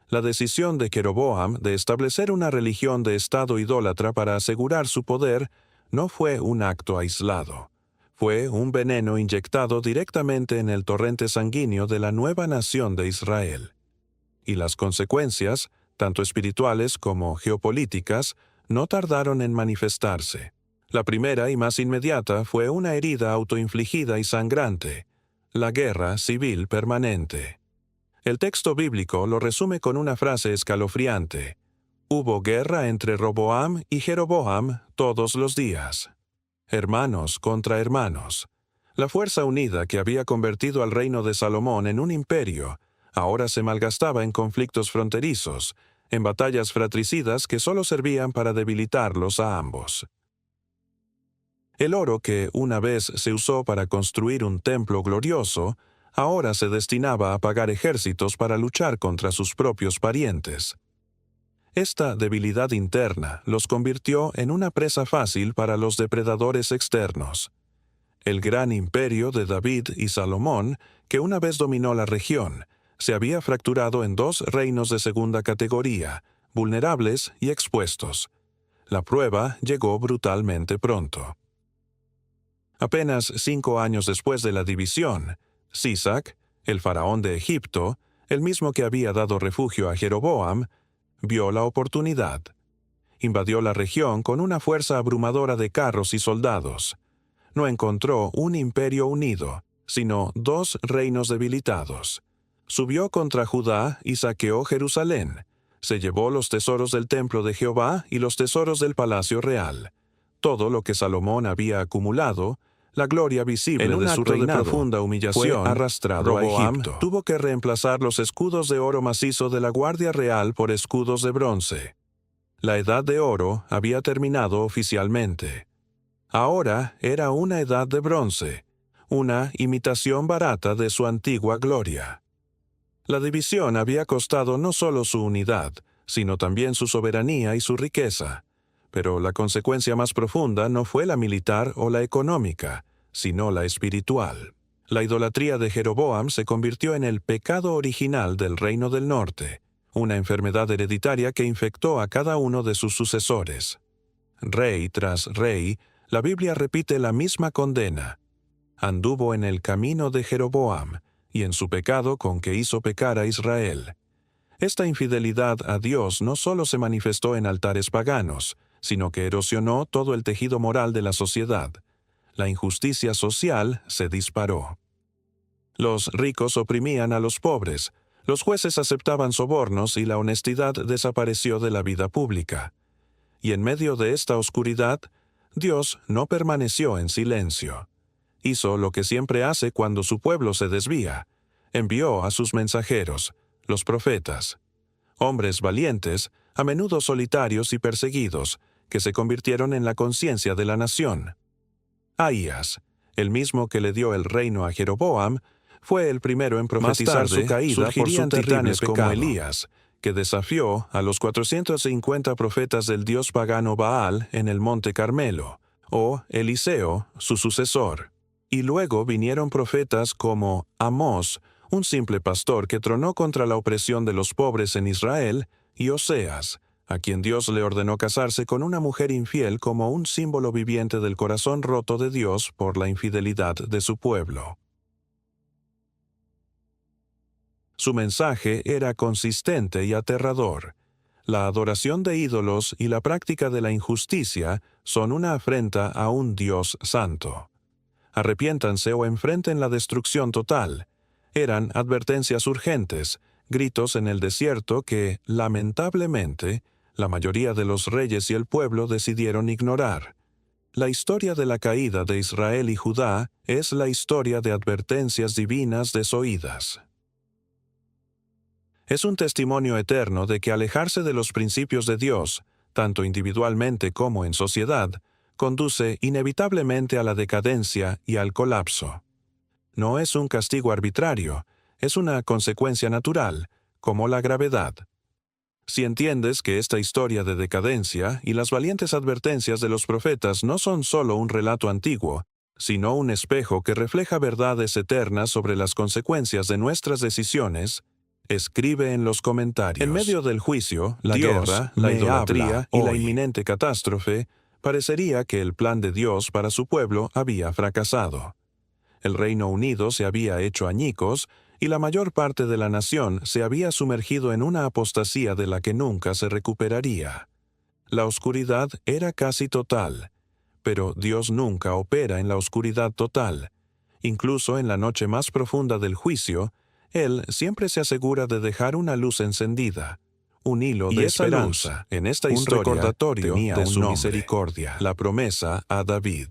La decisión de Jeroboam de establecer una religión de Estado idólatra para asegurar su poder no fue un acto aislado. Fue un veneno inyectado directamente en el torrente sanguíneo de la nueva nación de Israel. Y las consecuencias, tanto espirituales como geopolíticas, no tardaron en manifestarse. La primera y más inmediata fue una herida autoinfligida y sangrante. la guerra civil permanente. El texto bíblico lo resume con una frase escalofriante: hubo guerra entre Roboam y Jeroboam todos los días. Hermanos contra hermanos. La fuerza unida que había convertido al reino de Salomón en un imperio, ahora se malgastaba en conflictos fronterizos, en batallas fratricidas que solo servían para debilitarlos a ambos. El oro que una vez se usó para construir un templo glorioso, ahora se destinaba a pagar ejércitos para luchar contra sus propios parientes. Esta debilidad interna los convirtió en una presa fácil para los depredadores externos. El gran imperio de David y Salomón, que una vez dominó la región, se había fracturado en dos reinos de segunda categoría, vulnerables y expuestos. La prueba llegó brutalmente pronto. Apenas 5 años después de la división, Sisac, el faraón de Egipto, el mismo que había dado refugio a Jeroboam, vio la oportunidad. Invadió la región con una fuerza abrumadora de carros y soldados. No encontró un imperio unido, sino 2 reinos debilitados. Subió contra Judá y saqueó Jerusalén. Se llevó los tesoros del templo de Jehová y los tesoros del palacio real. Todo lo que Salomón había acumulado, la gloria visible de su reinado, de profunda humillación, fue arrastrado a Egipto. Tuvo que reemplazar los escudos de oro macizo de la Guardia Real por escudos de bronce. La edad de oro había terminado oficialmente. Ahora era una edad de bronce, una imitación barata de su antigua gloria. La división había costado no solo su unidad, sino también su soberanía y su riqueza. Pero la consecuencia más profunda no fue la militar o la económica, sino la espiritual. La idolatría de Jeroboam se convirtió en el pecado original del reino del norte, una enfermedad hereditaria que infectó a cada uno de sus sucesores. Rey tras rey, la Biblia repite la misma condena. Anduvo en el camino de Jeroboam, y en su pecado con que hizo pecar a Israel. Esta infidelidad a Dios no solo se manifestó en altares paganos, sino que erosionó todo el tejido moral de la sociedad. La injusticia social se disparó. Los ricos oprimían a los pobres, los jueces aceptaban sobornos y la honestidad desapareció de la vida pública. Y en medio de esta oscuridad, Dios no permaneció en silencio. Hizo lo que siempre hace cuando su pueblo se desvía. Envió a sus mensajeros, los profetas. Hombres valientes, a menudo solitarios y perseguidos, que se convirtieron en la conciencia de la nación. Ahías, el mismo que le dio el reino a Jeroboam, fue el primero en profetizar su caída por su terrible pecado. Como Elías, que desafió a los 450 profetas del dios pagano Baal en el monte Carmelo, o Eliseo, su sucesor. Y luego vinieron profetas como Amós, un simple pastor que tronó contra la opresión de los pobres en Israel, y Oseas, a quien Dios le ordenó casarse con una mujer infiel como un símbolo viviente del corazón roto de Dios por la infidelidad de su pueblo. Su mensaje era consistente y aterrador. La adoración de ídolos y la práctica de la injusticia son una afrenta a un Dios santo. Arrepiéntanse o enfrenten la destrucción total. Eran advertencias urgentes, gritos en el desierto que, lamentablemente, la mayoría de los reyes y el pueblo decidieron ignorar. La historia de la caída de Israel y Judá es la historia de advertencias divinas desoídas. Es un testimonio eterno de que alejarse de los principios de Dios, tanto individualmente como en sociedad, conduce inevitablemente a la decadencia y al colapso. No es un castigo arbitrario, es una consecuencia natural, como la gravedad. Si entiendes que esta historia de decadencia y las valientes advertencias de los profetas no son solo un relato antiguo, sino un espejo que refleja verdades eternas sobre las consecuencias de nuestras decisiones, escribe en los comentarios. En medio del juicio, la guerra, la idolatría y la inminente catástrofe, parecería que el plan de Dios para su pueblo había fracasado. El Reino Unido se había hecho añicos y la mayor parte de la nación se había sumergido en una apostasía de la que nunca se recuperaría. La oscuridad era casi total, pero Dios nunca opera en la oscuridad total, Incluso en la noche más profunda del juicio, Él siempre se asegura de dejar una luz encendida, un hilo de esperanza, en esta historia, un recordatorio de su misericordia, la promesa a David.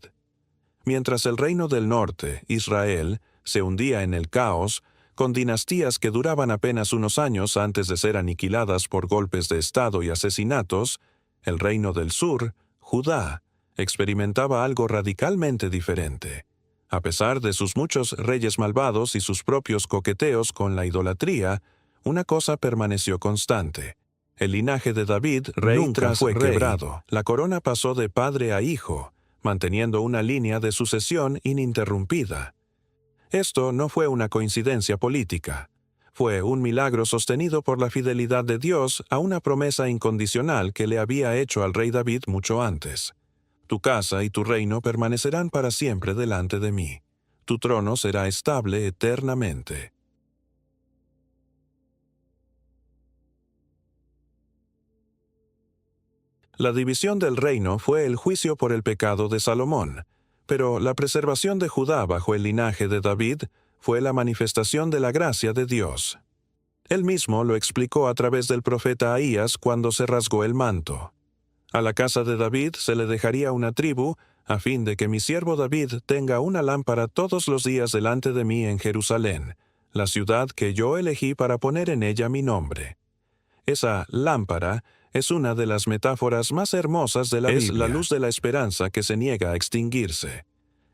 Mientras el reino del norte, Israel, se hundía en el caos, con dinastías que duraban apenas unos años antes de ser aniquiladas por golpes de Estado y asesinatos, el reino del sur, Judá, experimentaba algo radicalmente diferente. A pesar de sus muchos reyes malvados y sus propios coqueteos con la idolatría, una cosa permaneció constante. El linaje de David nunca fue quebrado. La corona pasó de padre a hijo, manteniendo una línea de sucesión ininterrumpida. Esto no fue una coincidencia política. Fue un milagro sostenido por la fidelidad de Dios a una promesa incondicional que le había hecho al rey David mucho antes. Tu casa y tu reino permanecerán para siempre delante de mí. Tu trono será estable eternamente. La división del reino fue el juicio por el pecado de Salomón, pero la preservación de Judá bajo el linaje de David fue la manifestación de la gracia de Dios. Él mismo lo explicó a través del profeta Ahías cuando se rasgó el manto. A la casa de David se le dejaría una tribu, a fin de que mi siervo David tenga una lámpara todos los días delante de mí en Jerusalén, la ciudad que yo elegí para poner en ella mi nombre. Esa lámpara es una de las metáforas más hermosas de la Biblia. Es la luz de la esperanza que se niega a extinguirse.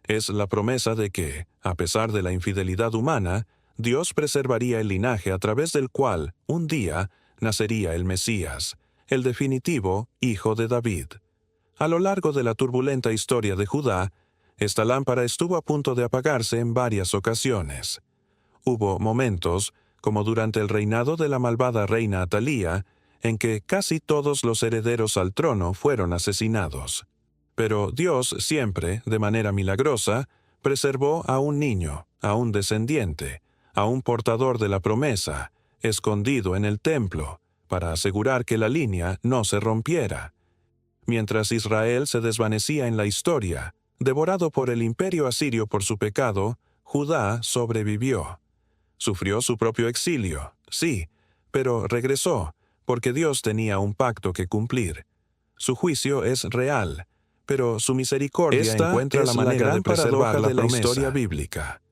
Es la promesa de que, a pesar de la infidelidad humana, Dios preservaría el linaje a través del cual, un día, nacería el Mesías, el definitivo Hijo de David. A lo largo de la turbulenta historia de Judá, esta lámpara estuvo a punto de apagarse en varias ocasiones. Hubo momentos, como durante el reinado de la malvada reina Atalía, en que casi todos los herederos al trono fueron asesinados. Pero Dios siempre, de manera milagrosa, preservó a un niño, a un descendiente, a un portador de la promesa, escondido en el templo, para asegurar que la línea no se rompiera. Mientras Israel se desvanecía en la historia, devorado por el imperio asirio por su pecado, Judá sobrevivió. Sufrió su propio exilio, sí, pero regresó, porque Dios tenía un pacto que cumplir. Su juicio es real, pero su misericordia encuentra la manera de preservar la historia bíblica.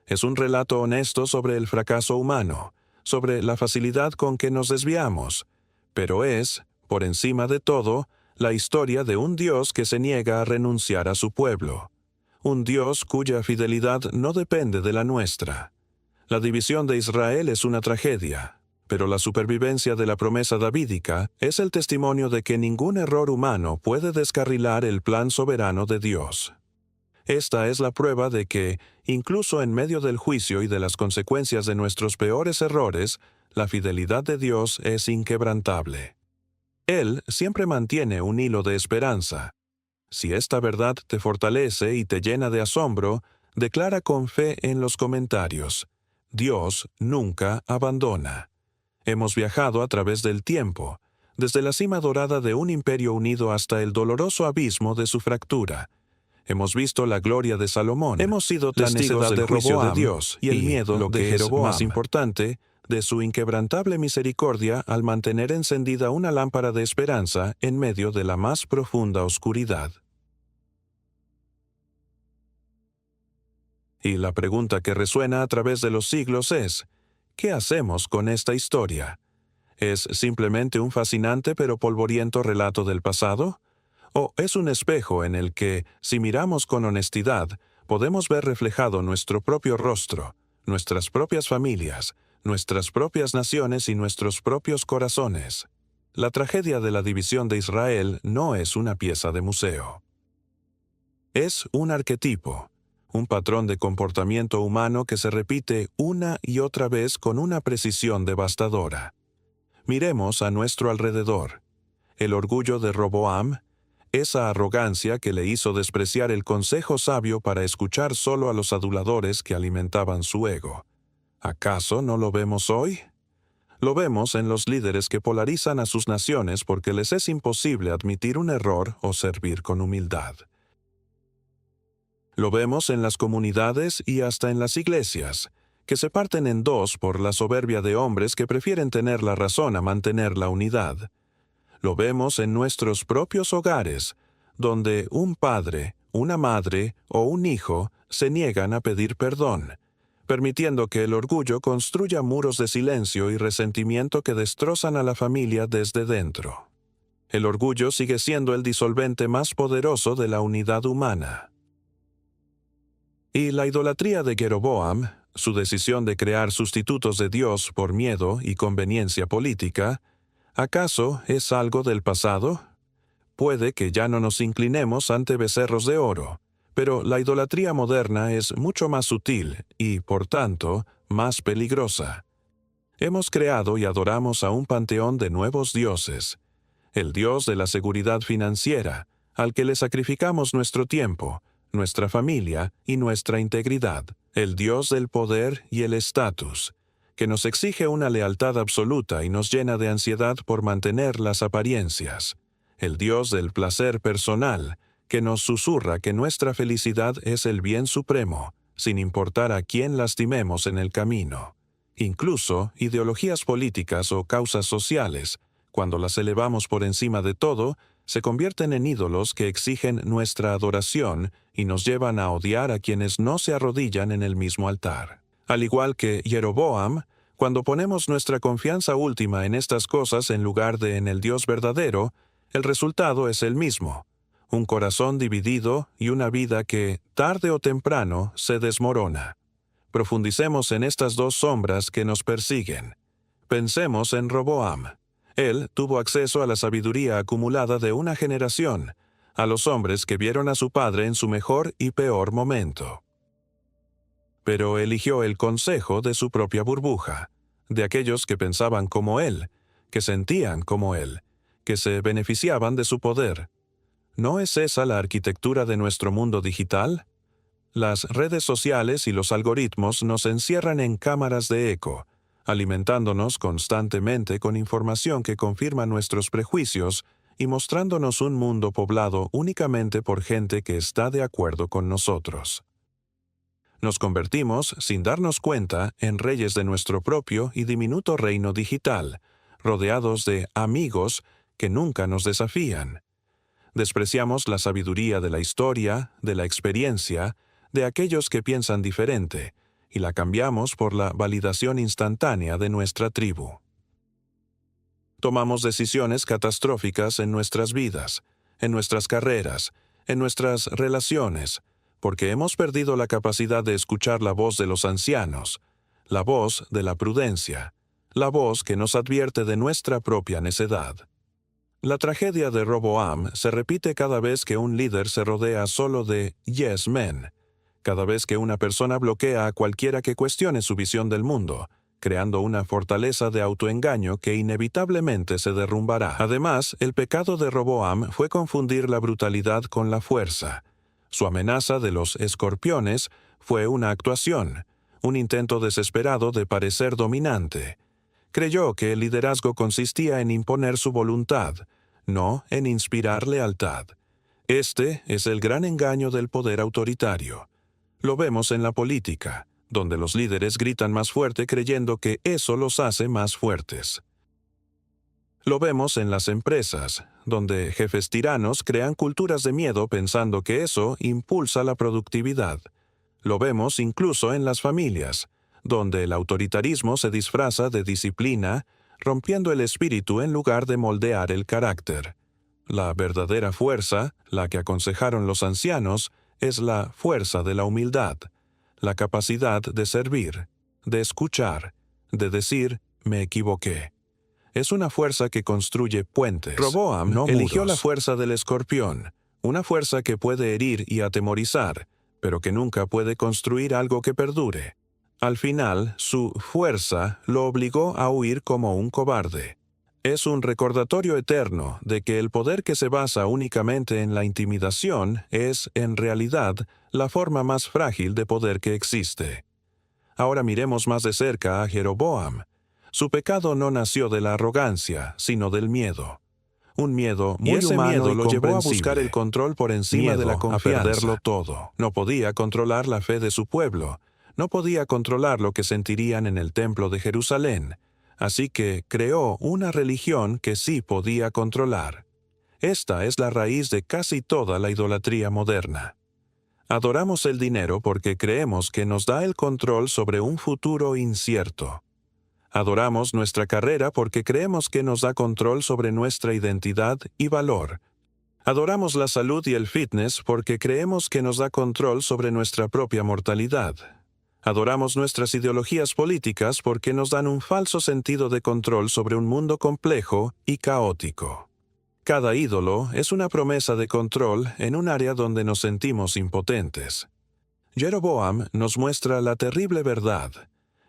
Es un relato honesto sobre el fracaso humano, sobre la facilidad con que nos desviamos, pero es, por encima de todo, la historia de un Dios que se niega a renunciar a su pueblo. Un Dios cuya fidelidad no depende de la nuestra. La división de Israel es una tragedia, pero la supervivencia de la promesa davídica es el testimonio de que ningún error humano puede descarrilar el plan soberano de Dios. Esta es la prueba de que, incluso en medio del juicio y de las consecuencias de nuestros peores errores, la fidelidad de Dios es inquebrantable. Él siempre mantiene un hilo de esperanza. Si esta verdad te fortalece y te llena de asombro, declara con fe en los comentarios: Dios nunca abandona. Hemos viajado a través del tiempo, desde la cima dorada de un imperio unido hasta el doloroso abismo de su fractura. Hemos visto la gloria de Salomón. Hemos sido testigos del juicio de Dios y el miedo, lo que es más importante, de su inquebrantable misericordia al mantener encendida una lámpara de esperanza en medio de la más profunda oscuridad. Y la pregunta que resuena a través de los siglos es: ¿qué hacemos con esta historia? ¿Es simplemente un fascinante pero polvoriento relato del pasado? ¿O es un espejo en el que, si miramos con honestidad, podemos ver reflejado nuestro propio rostro, nuestras propias familias, nuestras propias naciones y nuestros propios corazones? La tragedia de la división de Israel no es una pieza de museo. Es un arquetipo, un patrón de comportamiento humano que se repite una y otra vez con una precisión devastadora. Miremos a nuestro alrededor. El orgullo de Roboam, esa arrogancia que le hizo despreciar el consejo sabio para escuchar solo a los aduladores que alimentaban su ego. ¿Acaso no lo vemos hoy? Lo vemos en los líderes que polarizan a sus naciones porque les es imposible admitir un error o servir con humildad. Lo vemos en las comunidades y hasta en las iglesias, que se parten en dos por la soberbia de hombres que prefieren tener la razón a mantener la unidad. Lo vemos en nuestros propios hogares, donde un padre, una madre o un hijo se niegan a pedir perdón, permitiendo que el orgullo construya muros de silencio y resentimiento que destrozan a la familia desde dentro. El orgullo sigue siendo el disolvente más poderoso de la unidad humana. Y la idolatría de Jeroboam, su decisión de crear sustitutos de Dios por miedo y conveniencia política, ¿acaso es algo del pasado? Puede que ya no nos inclinemos ante becerros de oro, pero la idolatría moderna es mucho más sutil y, por tanto, más peligrosa. Hemos creado y adoramos a un panteón de nuevos dioses. El Dios de la seguridad financiera, al que le sacrificamos nuestro tiempo, nuestra familia y nuestra integridad. El Dios del poder y el estatus, que nos exige una lealtad absoluta y nos llena de ansiedad por mantener las apariencias. El Dios del placer personal, que nos susurra que nuestra felicidad es el bien supremo, sin importar a quién lastimemos en el camino. Incluso ideologías políticas o causas sociales, cuando las elevamos por encima de todo, se convierten en ídolos que exigen nuestra adoración y nos llevan a odiar a quienes no se arrodillan en el mismo altar. Al igual que Jeroboam, cuando ponemos nuestra confianza última en estas cosas en lugar de en el Dios verdadero, el resultado es el mismo: un corazón dividido y una vida que, tarde o temprano, se desmorona. Profundicemos en estas dos sombras que nos persiguen. Pensemos en Roboam. Él tuvo acceso a la sabiduría acumulada de una generación, a los hombres que vieron a su padre en su mejor y peor momento. Pero eligió el consejo de su propia burbuja, de aquellos que pensaban como él, que sentían como él, que se beneficiaban de su poder. ¿No es esa la arquitectura de nuestro mundo digital? Las redes sociales y los algoritmos nos encierran en cámaras de eco, alimentándonos constantemente con información que confirma nuestros prejuicios y mostrándonos un mundo poblado únicamente por gente que está de acuerdo con nosotros. Nos convertimos, sin darnos cuenta, en reyes de nuestro propio y diminuto reino digital, rodeados de amigos que nunca nos desafían. Despreciamos la sabiduría de la historia, de la experiencia, de aquellos que piensan diferente, y la cambiamos por la validación instantánea de nuestra tribu. Tomamos decisiones catastróficas en nuestras vidas, en nuestras carreras, en nuestras relaciones, porque hemos perdido la capacidad de escuchar la voz de los ancianos, la voz de la prudencia, la voz que nos advierte de nuestra propia necedad. La tragedia de Roboam se repite cada vez que un líder se rodea solo de yes men, cada vez que una persona bloquea a cualquiera que cuestione su visión del mundo, creando una fortaleza de autoengaño que inevitablemente se derrumbará. Además, el pecado de Roboam fue confundir la brutalidad con la fuerza. Su amenaza de los escorpiones fue una actuación, un intento desesperado de parecer dominante. Creyó que el liderazgo consistía en imponer su voluntad, no en inspirar lealtad. Este es el gran engaño del poder autoritario. Lo vemos en la política, donde los líderes gritan más fuerte creyendo que eso los hace más fuertes. Lo vemos en las empresas, donde jefes tiranos crean culturas de miedo pensando que eso impulsa la productividad. Lo vemos incluso en las familias, donde el autoritarismo se disfraza de disciplina, rompiendo el espíritu en lugar de moldear el carácter. La verdadera fuerza, la que aconsejaron los ancianos, es la fuerza de la humildad, la capacidad de servir, de escuchar, de decir, me equivoqué. Es una fuerza que construye puentes. Roboam no eligió muros. La fuerza del escorpión, una fuerza que puede herir y atemorizar, pero que nunca puede construir algo que perdure. Al final, su fuerza lo obligó a huir como un cobarde. Es un recordatorio eterno de que el poder que se basa únicamente en la intimidación es, en realidad, la forma más frágil de poder que existe. Ahora miremos más de cerca a Jeroboam. Su pecado no nació de la arrogancia, sino del miedo. Un miedo muy humano y lo llevó a buscar el control por encima de la confianza, a perderlo todo. No podía controlar la fe de su pueblo. No podía controlar lo que sentirían en el templo de Jerusalén. Así que creó una religión que sí podía controlar. Esta es la raíz de casi toda la idolatría moderna. Adoramos el dinero porque creemos que nos da el control sobre un futuro incierto. Adoramos nuestra carrera porque creemos que nos da control sobre nuestra identidad y valor. Adoramos la salud y el fitness porque creemos que nos da control sobre nuestra propia mortalidad. Adoramos nuestras ideologías políticas porque nos dan un falso sentido de control sobre un mundo complejo y caótico. Cada ídolo es una promesa de control en un área donde nos sentimos impotentes. Jeroboam nos muestra la terrible verdad.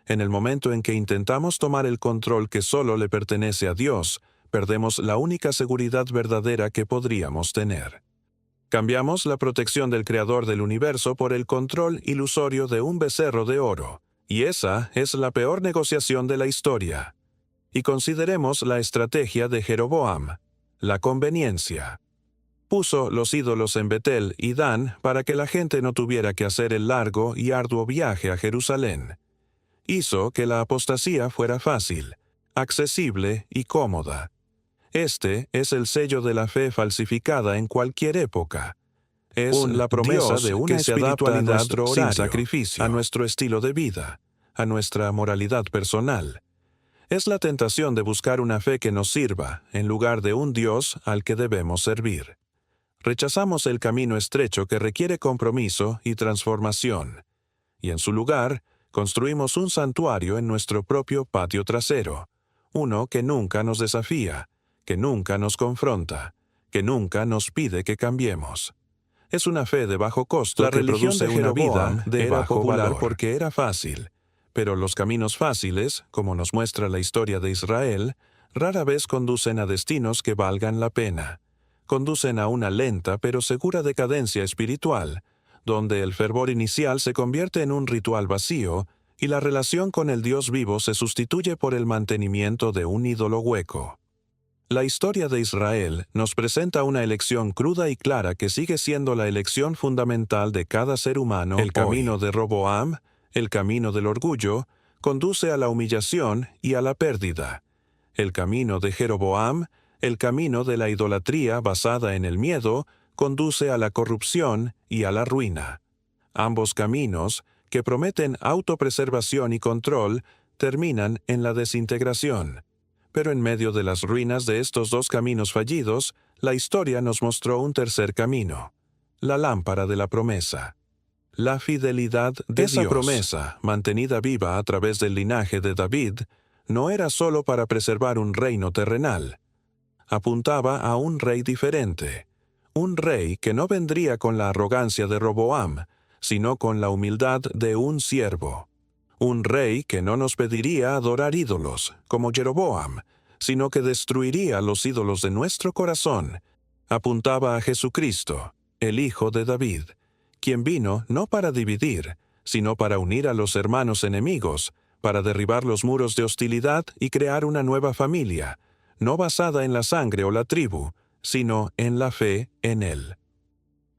En el momento en que intentamos tomar el control que solo le pertenece a Dios, perdemos la única seguridad verdadera que podríamos tener. Cambiamos la protección del Creador del universo por el control ilusorio de un becerro de oro, y esa es la peor negociación de la historia. Y consideremos la estrategia de Jeroboam, la conveniencia. Puso los ídolos en Betel y Dan para que la gente no tuviera que hacer el largo y arduo viaje a Jerusalén. Hizo que la apostasía fuera fácil, accesible y cómoda. Este es el sello de la fe falsificada en cualquier época. Es la promesa de una espiritualidad sin sacrificio, a nuestro estilo de vida, a nuestra moralidad personal. Es la tentación de buscar una fe que nos sirva, en lugar de un Dios al que debemos servir. Rechazamos el camino estrecho que requiere compromiso y transformación, y en su lugar, construimos un santuario en nuestro propio patio trasero, uno que nunca nos desafía, que nunca nos confronta, que nunca nos pide que cambiemos. Es una fe de bajo costo. La religión de Jeroboam era popular porque era fácil, pero los caminos fáciles, como nos muestra la historia de Israel, rara vez conducen a destinos que valgan la pena. Conducen a una lenta pero segura decadencia espiritual, donde el fervor inicial se convierte en un ritual vacío y la relación con el Dios vivo se sustituye por el mantenimiento de un ídolo hueco. La historia de Israel nos presenta una elección cruda y clara que sigue siendo la elección fundamental de cada ser humano. El camino de Roboam, el camino del orgullo, conduce a la humillación y a la pérdida. El camino de Jeroboam, el camino de la idolatría basada en el miedo, conduce a la corrupción y a la ruina. Ambos caminos, que prometen autopreservación y control, terminan en la desintegración. Pero en medio de las ruinas de estos dos caminos fallidos, la historia nos mostró un tercer camino, la lámpara de la promesa. La fidelidad de esa Dios, promesa, mantenida viva a través del linaje de David, no era solo para preservar un reino terrenal. Apuntaba a un rey diferente, un rey que no vendría con la arrogancia de Roboam, sino con la humildad de un siervo. Un rey que no nos pediría adorar ídolos, como Jeroboam, sino que destruiría los ídolos de nuestro corazón. Apuntaba a Jesucristo, el Hijo de David, quien vino no para dividir, sino para unir a los hermanos enemigos, para derribar los muros de hostilidad y crear una nueva familia, no basada en la sangre o la tribu, sino en la fe en Él.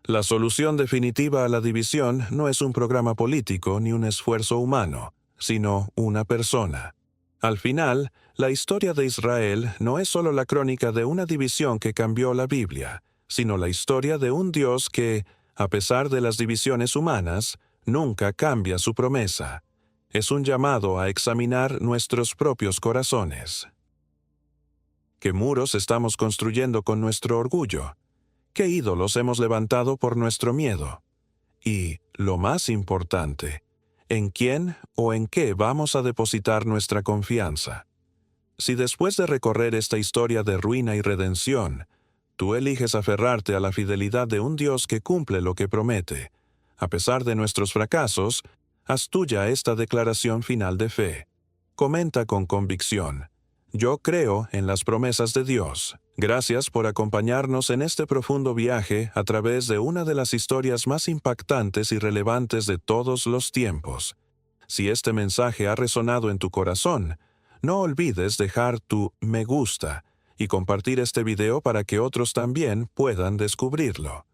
La solución definitiva a la división no es un programa político ni un esfuerzo humano, sino una persona. Al final, la historia de Israel no es solo la crónica de una división que cambió la Biblia, sino la historia de un Dios que, a pesar de las divisiones humanas, nunca cambia su promesa. Es un llamado a examinar nuestros propios corazones. ¿Qué muros estamos construyendo con nuestro orgullo? ¿Qué ídolos hemos levantado por nuestro miedo? Y, lo más importante, ¿en quién o en qué vamos a depositar nuestra confianza? Si después de recorrer esta historia de ruina y redención, tú eliges aferrarte a la fidelidad de un Dios que cumple lo que promete, a pesar de nuestros fracasos, haz tuya esta declaración final de fe. Comenta con convicción: yo creo en las promesas de Dios. Gracias por acompañarnos en este profundo viaje a través de una de las historias más impactantes y relevantes de todos los tiempos. Si este mensaje ha resonado en tu corazón, no olvides dejar tu me gusta y compartir este video para que otros también puedan descubrirlo.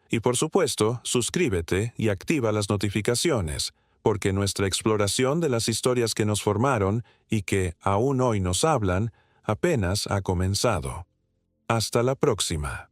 Y por supuesto, suscríbete y activa las notificaciones, porque nuestra exploración de las historias que nos formaron y que aún hoy nos hablan, apenas ha comenzado. Hasta la próxima.